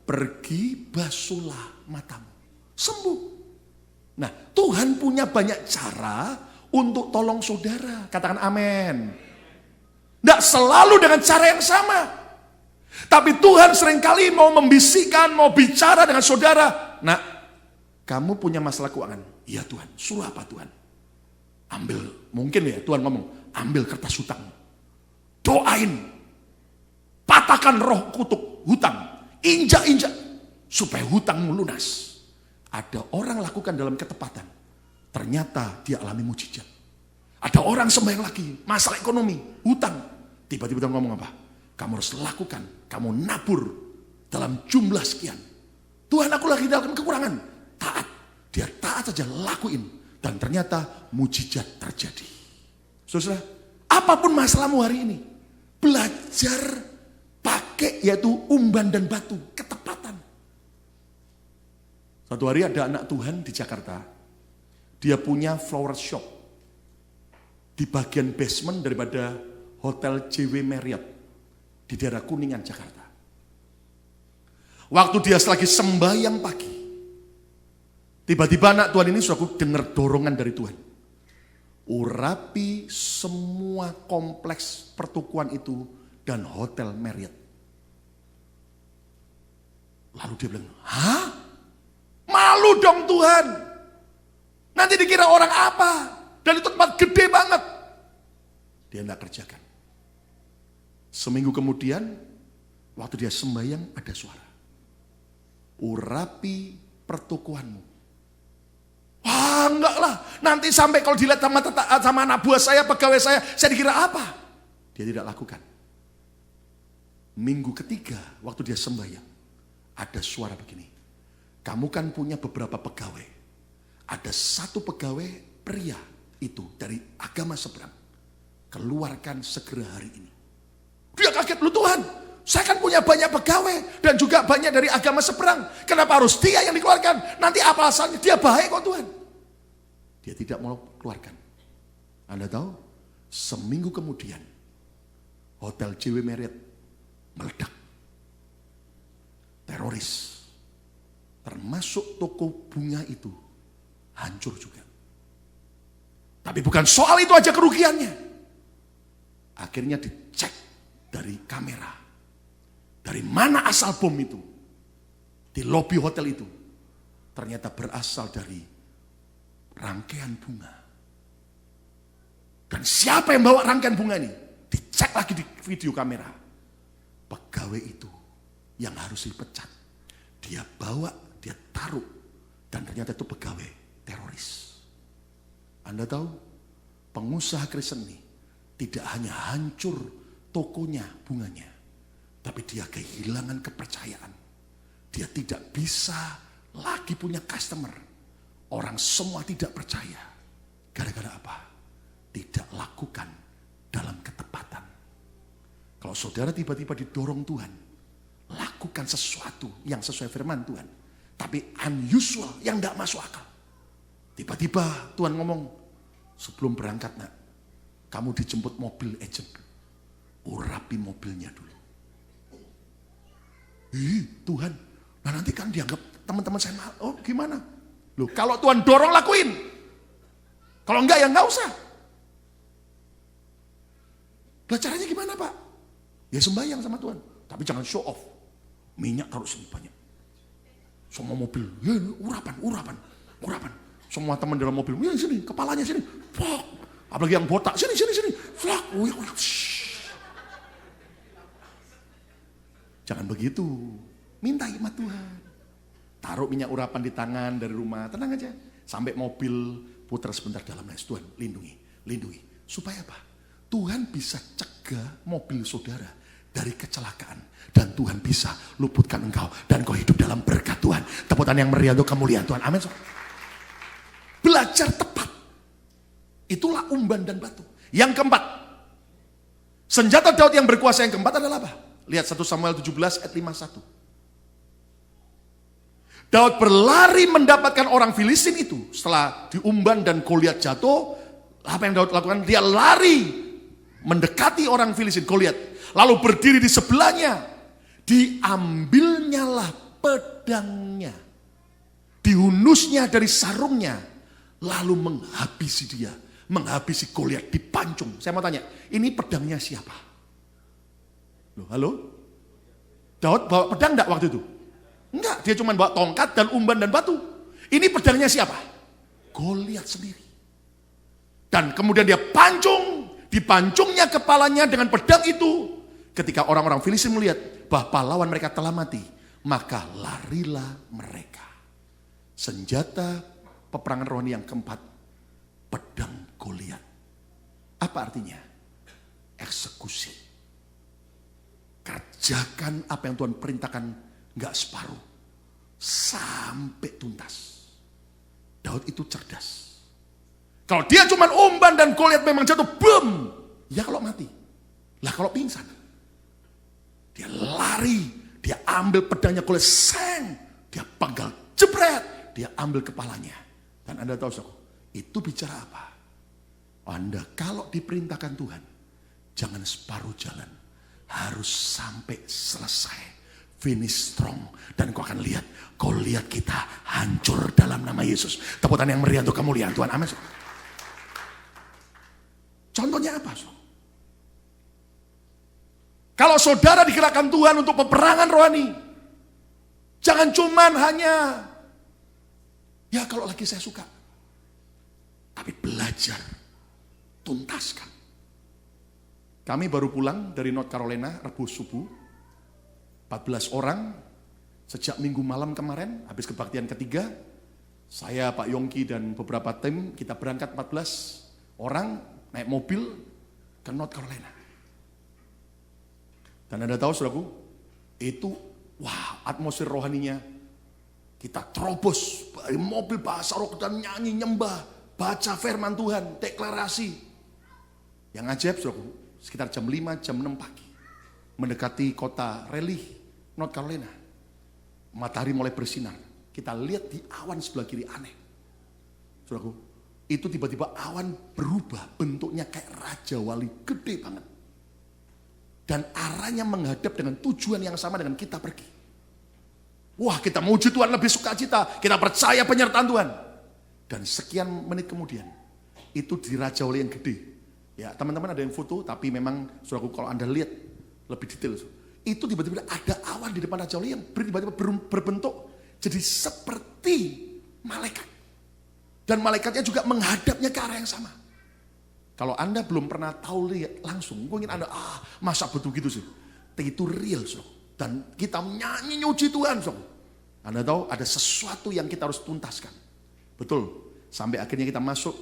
Pergi basuhlah matamu, sembuh. Nah, Tuhan punya banyak cara untuk tolong saudara. Katakan amin. Tidak selalu dengan cara yang sama. Tapi Tuhan seringkali mau membisikkan, mau bicara dengan saudara. Nah, kamu punya masalah keuangan. Iya Tuhan, suruh apa Tuhan? Ambil, mungkin ya Tuhan ngomong, ambil kertas hutang. Doain. Patahkan roh kutuk hutang, injak-injak supaya hutangmu lunas. Ada orang lakukan dalam ketepatan, ternyata dia alami mujizat. Ada orang sembahyang lagi, masalah ekonomi, hutang. Tiba-tiba dia ngomong apa? Kamu harus lakukan, kamu nabur dalam jumlah sekian. Tuhan, aku lagi dalam kekurangan. Taat, dia taat saja, lakuin. Dan ternyata mujizat terjadi. Saudara, apapun masalahmu hari ini, belajar pakai yaitu umban dan batu, ketepatan. Suatu hari ada anak Tuhan di Jakarta, dia punya flower shop di bagian basement daripada Hotel JW Marriott di daerah Kuningan, Jakarta. Waktu dia lagi sembahyang pagi, tiba-tiba anak Tuhan ini sudah dengar dorongan dari Tuhan. Urapi semua kompleks pertukuan itu dan Hotel Marriott. Lalu dia bilang, hah? Malu dong Tuhan. Nanti dikira orang apa? Dan itu tempat gede banget. Dia tidak kerjakan. Seminggu kemudian, waktu dia sembahyang ada suara. Urapi pertokoanmu. Wah, enggak lah. Nanti sampai kalau dilihat sama anak buah saya, pegawai saya dikira apa? Dia tidak lakukan. Minggu ketiga, waktu dia sembahyang, ada suara begini. Kamu kan punya beberapa pegawai. Ada satu pegawai pria itu dari agama seberang. Keluarkan segera hari ini. Dia kaget, lu Tuhan, saya kan punya banyak pegawai dan juga banyak dari agama seberang. Kenapa harus dia yang dikeluarkan? Nanti apa asalnya? Dia baik kok Tuhan. Dia tidak mau keluarkan. Anda tahu, seminggu kemudian Hotel JW Marriott meledak. Teroris. Termasuk toko bunga itu hancur juga. Tapi bukan soal itu aja kerugiannya. Akhirnya dicek dari kamera. Dari mana asal bom itu? Di lobi hotel itu. Ternyata berasal dari rangkaian bunga. Dan siapa yang bawa rangkaian bunga ini? Dicek lagi di video kamera. Pegawai itu yang harus dipecat. Dia bawa, dia taruh. Dan ternyata itu pegawai teroris. Anda tahu, pengusaha Kristen ini tidak hanya hancur tokonya, bunganya. Tapi dia kehilangan kepercayaan. Dia tidak bisa lagi punya customer. Orang semua tidak percaya. Gara-gara apa? Tidak lakukan dalam ketepatan. Kalau saudara tiba-tiba didorong Tuhan, lakukan sesuatu yang sesuai firman Tuhan. Tapi unusual, yang tidak masuk akal. Tiba-tiba Tuhan ngomong, sebelum berangkat nak, kamu dijemput mobil agent. Urapi mobilnya dulu. Tuhan, nah nanti kan dianggap teman-teman saya, oh gimana? Loh, kalau Tuhan dorong lakuin. Kalau enggak ya enggak usah. Lah caranya gimana Pak? Ya sembahyang sama Tuhan. Tapi jangan show off. Minyak taruh sini banyak. Semua mobil, ya urapan. Semua teman dalam mobil, ya sini, kepalanya sini. Flok. Apalagi yang botak, sini. Flok. Jangan begitu. Minta hikmat Tuhan. Taruh minyak urapan di tangan dari rumah, tenang aja. Sampai mobil putar sebentar dalam nangis. Tuhan lindungi. Supaya apa? Tuhan bisa cegah mobil saudara dari kecelakaan. Dan Tuhan bisa luputkan engkau. Dan kau hidup dalam berkat Tuhan. Tepuk tangan yang meriah untuk kemuliaan Tuhan. Amin. Belajar tepat. Itulah umban dan batu. Yang keempat. Senjata Daud yang berkuasa yang keempat adalah apa? Lihat 1 Samuel 17 ayat 51. Daud berlari mendapatkan orang Filistin itu. Setelah diumban dan Goliat jatuh, apa yang Daud lakukan? Dia lari mendekati orang Filistin, Goliat. Lalu berdiri di sebelahnya. Diambilnyalah pedangnya. Dihunusnya dari sarungnya. Lalu menghabisi dia. Menghabisi Goliat, dipancung. Saya mau tanya, ini pedangnya siapa? Loh, halo? Daud bawa pedang enggak waktu itu? Enggak, dia cuma bawa tongkat dan umban dan batu. Ini pedangnya siapa? Goliat sendiri. Dan kemudian dia pancung, dipancungnya kepalanya dengan pedang itu. Ketika orang-orang Filistin melihat bahwa pahlawan mereka telah mati, maka larilah mereka. Senjata peperangan rohani yang keempat, pedang Goliat. Apa artinya? Eksekusi. Kerjakan apa yang Tuhan perintahkan, enggak separuh. Sampai tuntas. Daud itu cerdas. Kalau dia cuma umban dan Goliat memang jatuh, boom. Ya kalau mati. Lah kalau pingsan. Dia lari, dia ambil pedangnya Goliat, seng. Dia penggal, jebret. Dia ambil kepalanya. Dan Anda tahu, itu bicara apa? Anda kalau diperintahkan Tuhan, jangan separuh jalan. Harus sampai selesai. Finish strong. Dan kau akan lihat, kau lihat kita hancur dalam nama Yesus. Tepuk tangan yang meriah untuk kemuliaan Tuhan. Amin. Contohnya apa? Kalau saudara digerakkan Tuhan untuk peperangan rohani, jangan cuman hanya, ya kalau lagi saya suka. Tapi belajar, tuntaskan. Kami baru pulang dari North Carolina, Rabu subuh. 14 orang, sejak minggu malam kemarin, habis kebaktian ketiga, saya, Pak Yongki, dan beberapa tim, kita berangkat 14 orang, naik mobil ke North Carolina. Dan Anda tahu, saudaraku, itu, wah, atmosfer rohaninya, kita terobos, dari mobil bahasa roh, dan nyanyi, nyembah, baca firman Tuhan, deklarasi. Yang ajaib, saudaraku, sekitar jam 5, jam 6 pagi, mendekati kota Raleigh, North Carolina. Matahari mulai bersinar. Kita lihat di awan sebelah kiri aneh. Saudaraku, itu tiba-tiba awan berubah, bentuknya kayak Raja Wali, gede banget. Dan arahnya menghadap dengan tujuan yang sama dengan kita pergi. Wah, kita memuji Tuhan lebih sukacita, kita percaya penyertaan Tuhan. Dan sekian menit kemudian, itu di Raja Wali yang gede. Ya, teman-teman ada yang foto, tapi memang saudaraku kalau Anda lihat lebih detail, itu tiba-tiba ada awan di depan Raja Wali yang tiba-tiba berbentuk jadi seperti malaikat. Dan malaikatnya juga menghadapnya ke arah yang sama. Kalau Anda belum pernah tahu lihat langsung, mungkin Anda, masa betul gitu sih? Itu real, so. Dan kita nyanyi nyuci Tuhan, so. Anda tahu ada sesuatu yang kita harus tuntaskan. Betul, sampai akhirnya kita masuk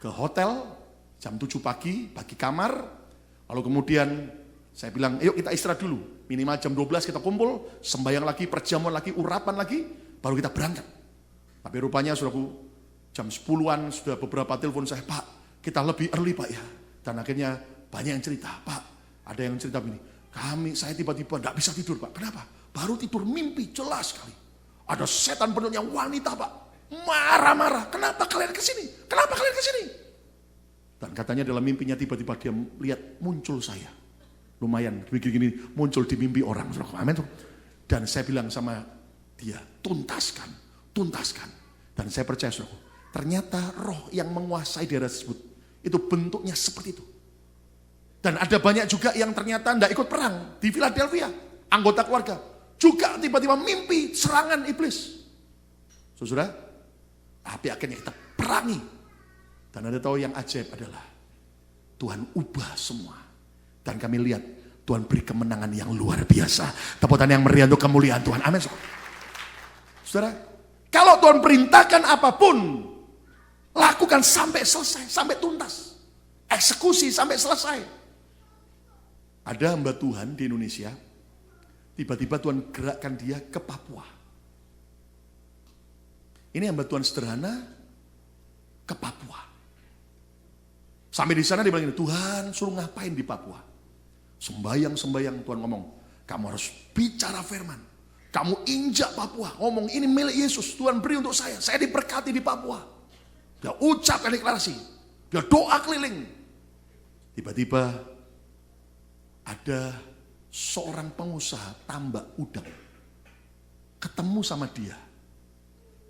ke hotel, jam 7 pagi, bagi kamar, lalu kemudian saya bilang, yuk kita istirahat dulu, minimal jam 12 kita kumpul, sembahyang lagi, perjamuan lagi, urapan lagi, baru kita berangkat. Tapi rupanya saudaraku, jam 10-an sudah beberapa telepon saya, Pak, kita lebih early Pak ya. Dan akhirnya banyak yang cerita, Pak, ada yang cerita begini, saya tiba-tiba tidak bisa tidur Pak, kenapa? Baru tidur mimpi, jelas sekali. Ada setan bentuknya wanita Pak, marah-marah, kenapa kalian kesini? Kenapa kalian kesini? Dan katanya dalam mimpinya tiba-tiba dia lihat muncul saya. Lumayan, begini muncul di mimpi orang. Amin. Dan saya bilang sama dia, tuntaskan. Dan saya percaya, saudara, ternyata roh yang menguasai daerah tersebut, itu bentuknya seperti itu. Dan ada banyak juga yang ternyata tidak ikut perang di Philadelphia, anggota keluarga. Juga tiba-tiba mimpi serangan iblis. Saudara, tapi akhirnya kita perangi. Dan Anda tahu yang ajaib adalah Tuhan ubah semua. Dan kami lihat Tuhan beri kemenangan yang luar biasa. Tepuk tangan yang meriah untuk kemuliaan Tuhan. Amin. Saudara, kalau Tuhan perintahkan apapun, lakukan sampai selesai, sampai tuntas. Eksekusi sampai selesai. Ada hamba Tuhan di Indonesia, tiba-tiba Tuhan gerakkan dia ke Papua. Ini hamba Tuhan sederhana ke Papua. Sampai di sana dia bilang, Tuhan suruh ngapain di Papua? Sembayang Tuhan ngomong, kamu harus bicara firman. Kamu injak Papua, ngomong ini milik Yesus, Tuhan beri untuk saya diberkati di Papua. Dia ucapkan deklarasi, dia doa keliling. Tiba-tiba ada seorang pengusaha tambak udang ketemu sama dia.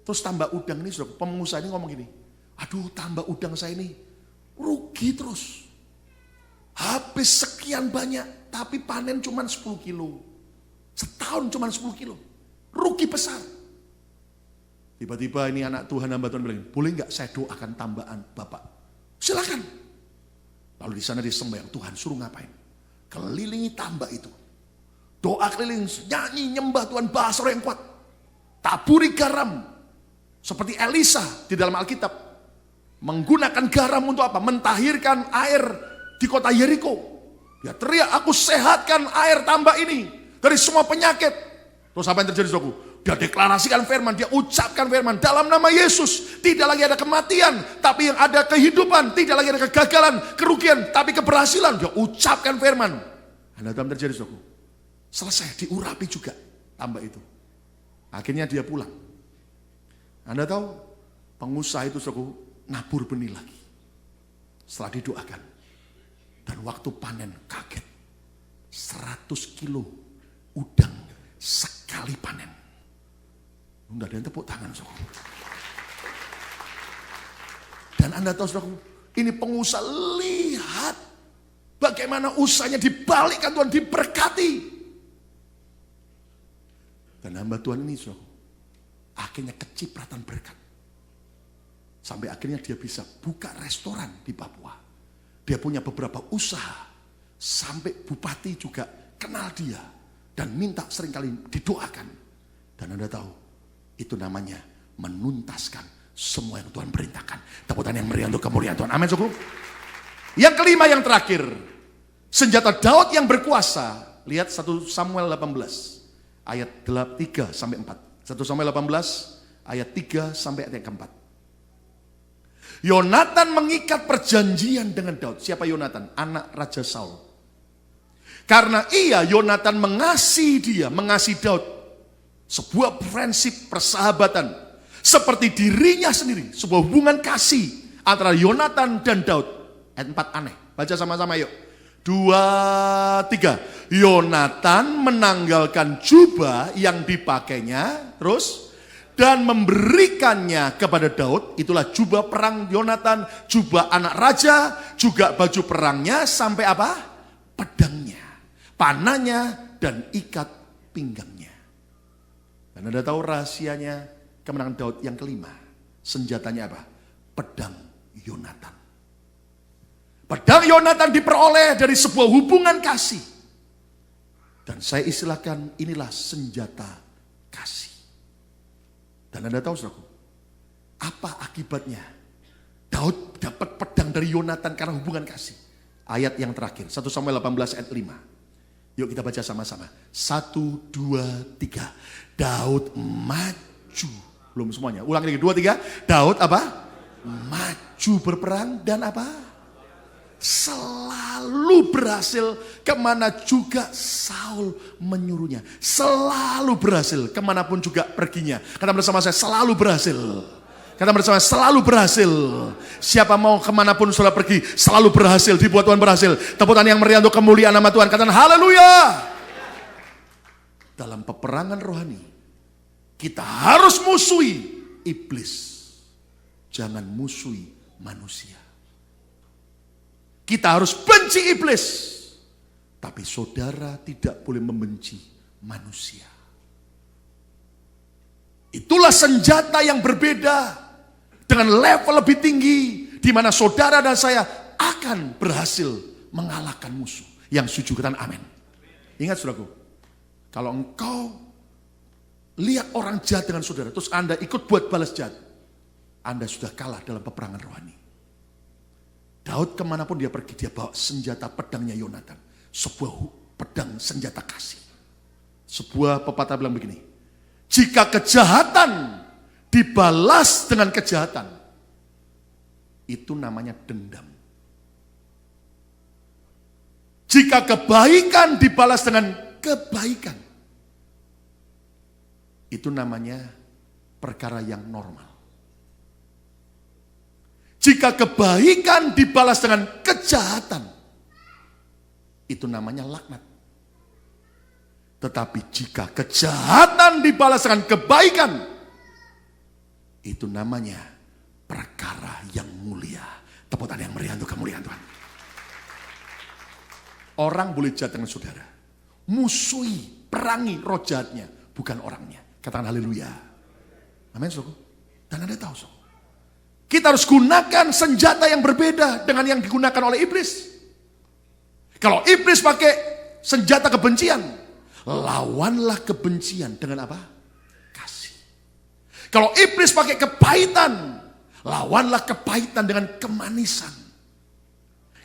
Terus tambak udang ini, pengusaha ini ngomong gini, aduh tambak udang saya ini rugi terus. Habis sekian banyak, tapi panen cuma 10 kilo. Setahun cuma 10 kilo. Rugi besar. Tiba-tiba ini anak Tuhan, hamba Tuhan bilang, boleh nggak saya doakan tambahan Bapak? Silakan. Lalu di sana dia sembahyang, Tuhan suruh ngapain? Kelilingi tambak itu. Doa keliling, nyanyi, nyembah Tuhan, bahasa roh yang kuat. Taburi garam. Seperti Elisa di dalam Alkitab. Menggunakan garam untuk apa? Mentahirkan air di kota Yeriko. Dia teriak, aku sehatkan air tambak ini dari semua penyakit. Terus apa yang terjadi, saudaraku? Dia deklarasikan firman, dia ucapkan firman dalam nama Yesus. Tidak lagi ada kematian, tapi yang ada kehidupan. Tidak lagi ada kegagalan, kerugian, tapi keberhasilan. Dia ucapkan firman. Anda tahu yang terjadi, saudaraku? Selesai, diurapi juga tambak itu. Akhirnya dia pulang. Anda tahu, pengusaha itu, saudaraku, nabur benih lagi. Setelah didoakan. Dan waktu panen kaget. 100 kilo udang sekali panen. Enggak ada yang tepuk tangan, saudara. Dan Anda tahu, saudara, ini pengusaha lihat bagaimana usahanya dibalikkan Tuhan, diberkati. Dan hamba Tuhan ini, saudara, akhirnya kecipratan berkat. Sampai akhirnya dia bisa buka restoran di Papua. Dia punya beberapa usaha. Sampai bupati juga kenal dia. Dan minta seringkali didoakan. Dan Anda tahu, itu namanya menuntaskan semua yang Tuhan perintahkan. Tepuk tangan yang meriah untuk kemuliaan Tuhan. Amin, saudara. Yang kelima, yang terakhir. Senjata Daud yang berkuasa. Lihat 1 Samuel 18. Ayat 3 sampai 4. 1 Samuel 18 ayat 3 sampai ayat keempat. Yonatan mengikat perjanjian dengan Daud. Siapa Yonatan? Anak Raja Saul. Karena Yonatan mengasihi dia, mengasihi Daud. Sebuah prinsip persahabatan. Seperti dirinya sendiri. Sebuah hubungan kasih antara Yonatan dan Daud. Ayat 4 aneh. Baca sama-sama yuk. 2, 3. Yonatan menanggalkan jubah yang dipakainya. Terus. Dan memberikannya kepada Daud. Itulah jubah perang Yonatan, jubah anak raja, juga baju perangnya, sampai apa? Pedangnya, panahnya, dan ikat pinggangnya. Dan Anda tahu rahasianya kemenangan Daud yang kelima. Senjatanya apa? Pedang Yonatan. Pedang Yonatan diperoleh dari sebuah hubungan kasih. Dan saya istilahkan inilah senjata kasih. Dan Anda tahu saudaraku, apa akibatnya? Daud dapat pedang dari Yonatan karena hubungan kasih. Ayat yang terakhir, 1 Samuel 18 ayat 5. Yuk kita baca sama-sama. 1, 2, 3. Daud maju. Belum semuanya, ulang lagi 2, 3. Daud apa? Maju berperang dan apa? Selalu berhasil kemana juga Saul menyuruhnya. Selalu berhasil kemanapun juga perginya. Kata bersama saya, selalu berhasil. Kata bersama saya, selalu berhasil. Siapa mau kemanapun saudara pergi, selalu berhasil, dibuat Tuhan berhasil. Tepuk tangan yang meriah untuk kemuliaan nama Tuhan. Katakan haleluya. Dalam peperangan rohani, kita harus musuhi iblis. Jangan musuhi manusia. Kita harus benci iblis. Tapi saudara tidak boleh membenci manusia. Itulah senjata yang berbeda. Dengan level lebih tinggi. Di mana saudara dan saya akan berhasil mengalahkan musuh. Yang setuju katakan amin. Ingat saudaraku. Kalau engkau lihat orang jahat dengan saudara. Terus Anda ikut buat balas jahat. Anda sudah kalah dalam peperangan rohani. Daud kemanapun dia pergi, dia bawa senjata pedangnya Yonatan. Sebuah pedang senjata kasih. Sebuah pepatah bilang begini. Jika kejahatan dibalas dengan kejahatan, itu namanya dendam. Jika kebaikan dibalas dengan kebaikan, itu namanya perkara yang normal. Jika kebaikan dibalas dengan kejahatan, itu namanya laknat. Tetapi jika kejahatan dibalas dengan kebaikan, itu namanya perkara yang mulia. Tepuk tangan yang meriah untuk kemuliaan Tuhan. Orang boleh jahat dengan saudara. Musuhi, perangi roh jahatnya, bukan orangnya. Katakan haleluya. Amin, saudara. Dan Anda tahu, saudara. Kita harus gunakan senjata yang berbeda dengan yang digunakan oleh iblis. Kalau iblis pakai senjata kebencian, lawanlah kebencian dengan apa? Kasih. Kalau iblis pakai kepahitan, lawanlah kepahitan dengan kemanisan.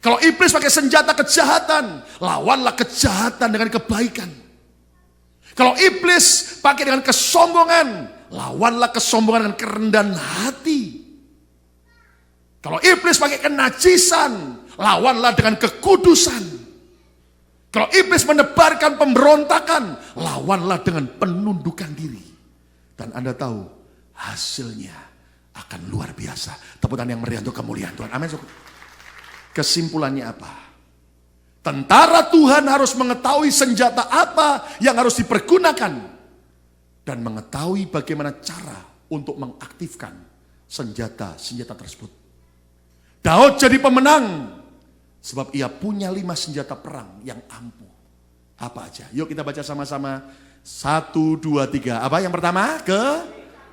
Kalau iblis pakai senjata kejahatan, lawanlah kejahatan dengan kebaikan. Kalau iblis pakai dengan kesombongan, lawanlah kesombongan dengan kerendahan hati. Kalau iblis pakai kenajisan, lawanlah dengan kekudusan. Kalau iblis menebarkan pemberontakan, lawanlah dengan penundukan diri. Dan Anda tahu, hasilnya akan luar biasa. Tepuk tangan yang meriah untuk kemuliaan Tuhan. Amin. Kesimpulannya apa? Tentara Tuhan harus mengetahui senjata apa yang harus dipergunakan. Dan mengetahui bagaimana cara untuk mengaktifkan senjata-senjata tersebut. Daud jadi pemenang sebab ia punya 5 senjata perang yang ampuh. Apa aja? Yuk kita baca sama-sama. 1, 2, 3. Apa yang pertama?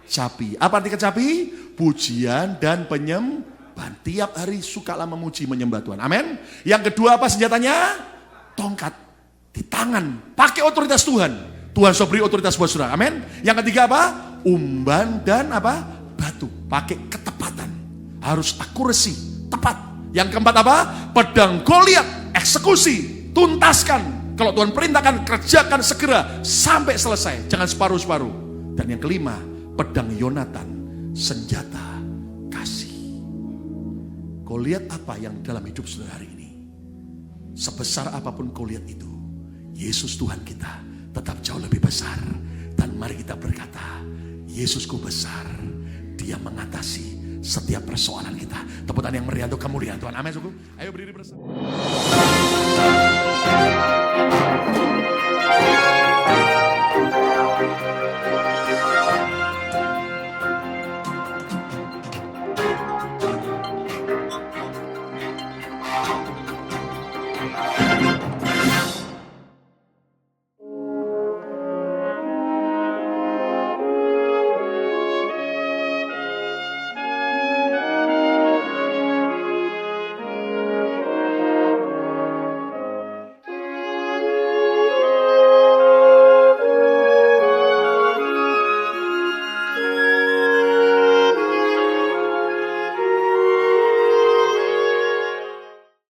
kecapi. Apa arti kecapi? Pujian dan penyembahan. Tiap hari sukalah memuji menyembah Tuhan. Amin. Yang kedua apa senjatanya? Tongkat di tangan. Pakai otoritas Tuhan. Tuhan sudah beri otoritas buat saudara. Amin. Yang ketiga apa? Umban dan apa? Batu. Pakai ketepatan. Harus akurasi, tepat. Yang keempat apa? Pedang Goliat, eksekusi, tuntaskan. Kalau Tuhan perintahkan, kerjakan segera sampai selesai. Jangan separuh-separuh. Dan yang kelima, pedang Yonatan, senjata kasih. Goliat apa yang dalam hidup saudara hari ini? Sebesar apapun Goliat itu, Yesus Tuhan kita tetap jauh lebih besar. Dan mari kita berkata, Yesusku besar, Dia mengatasi setiap persoalan kita. Tepuk tangan yang meriah untuk kemuliaan Tuhan. Amin. Ayo berdiri bersama.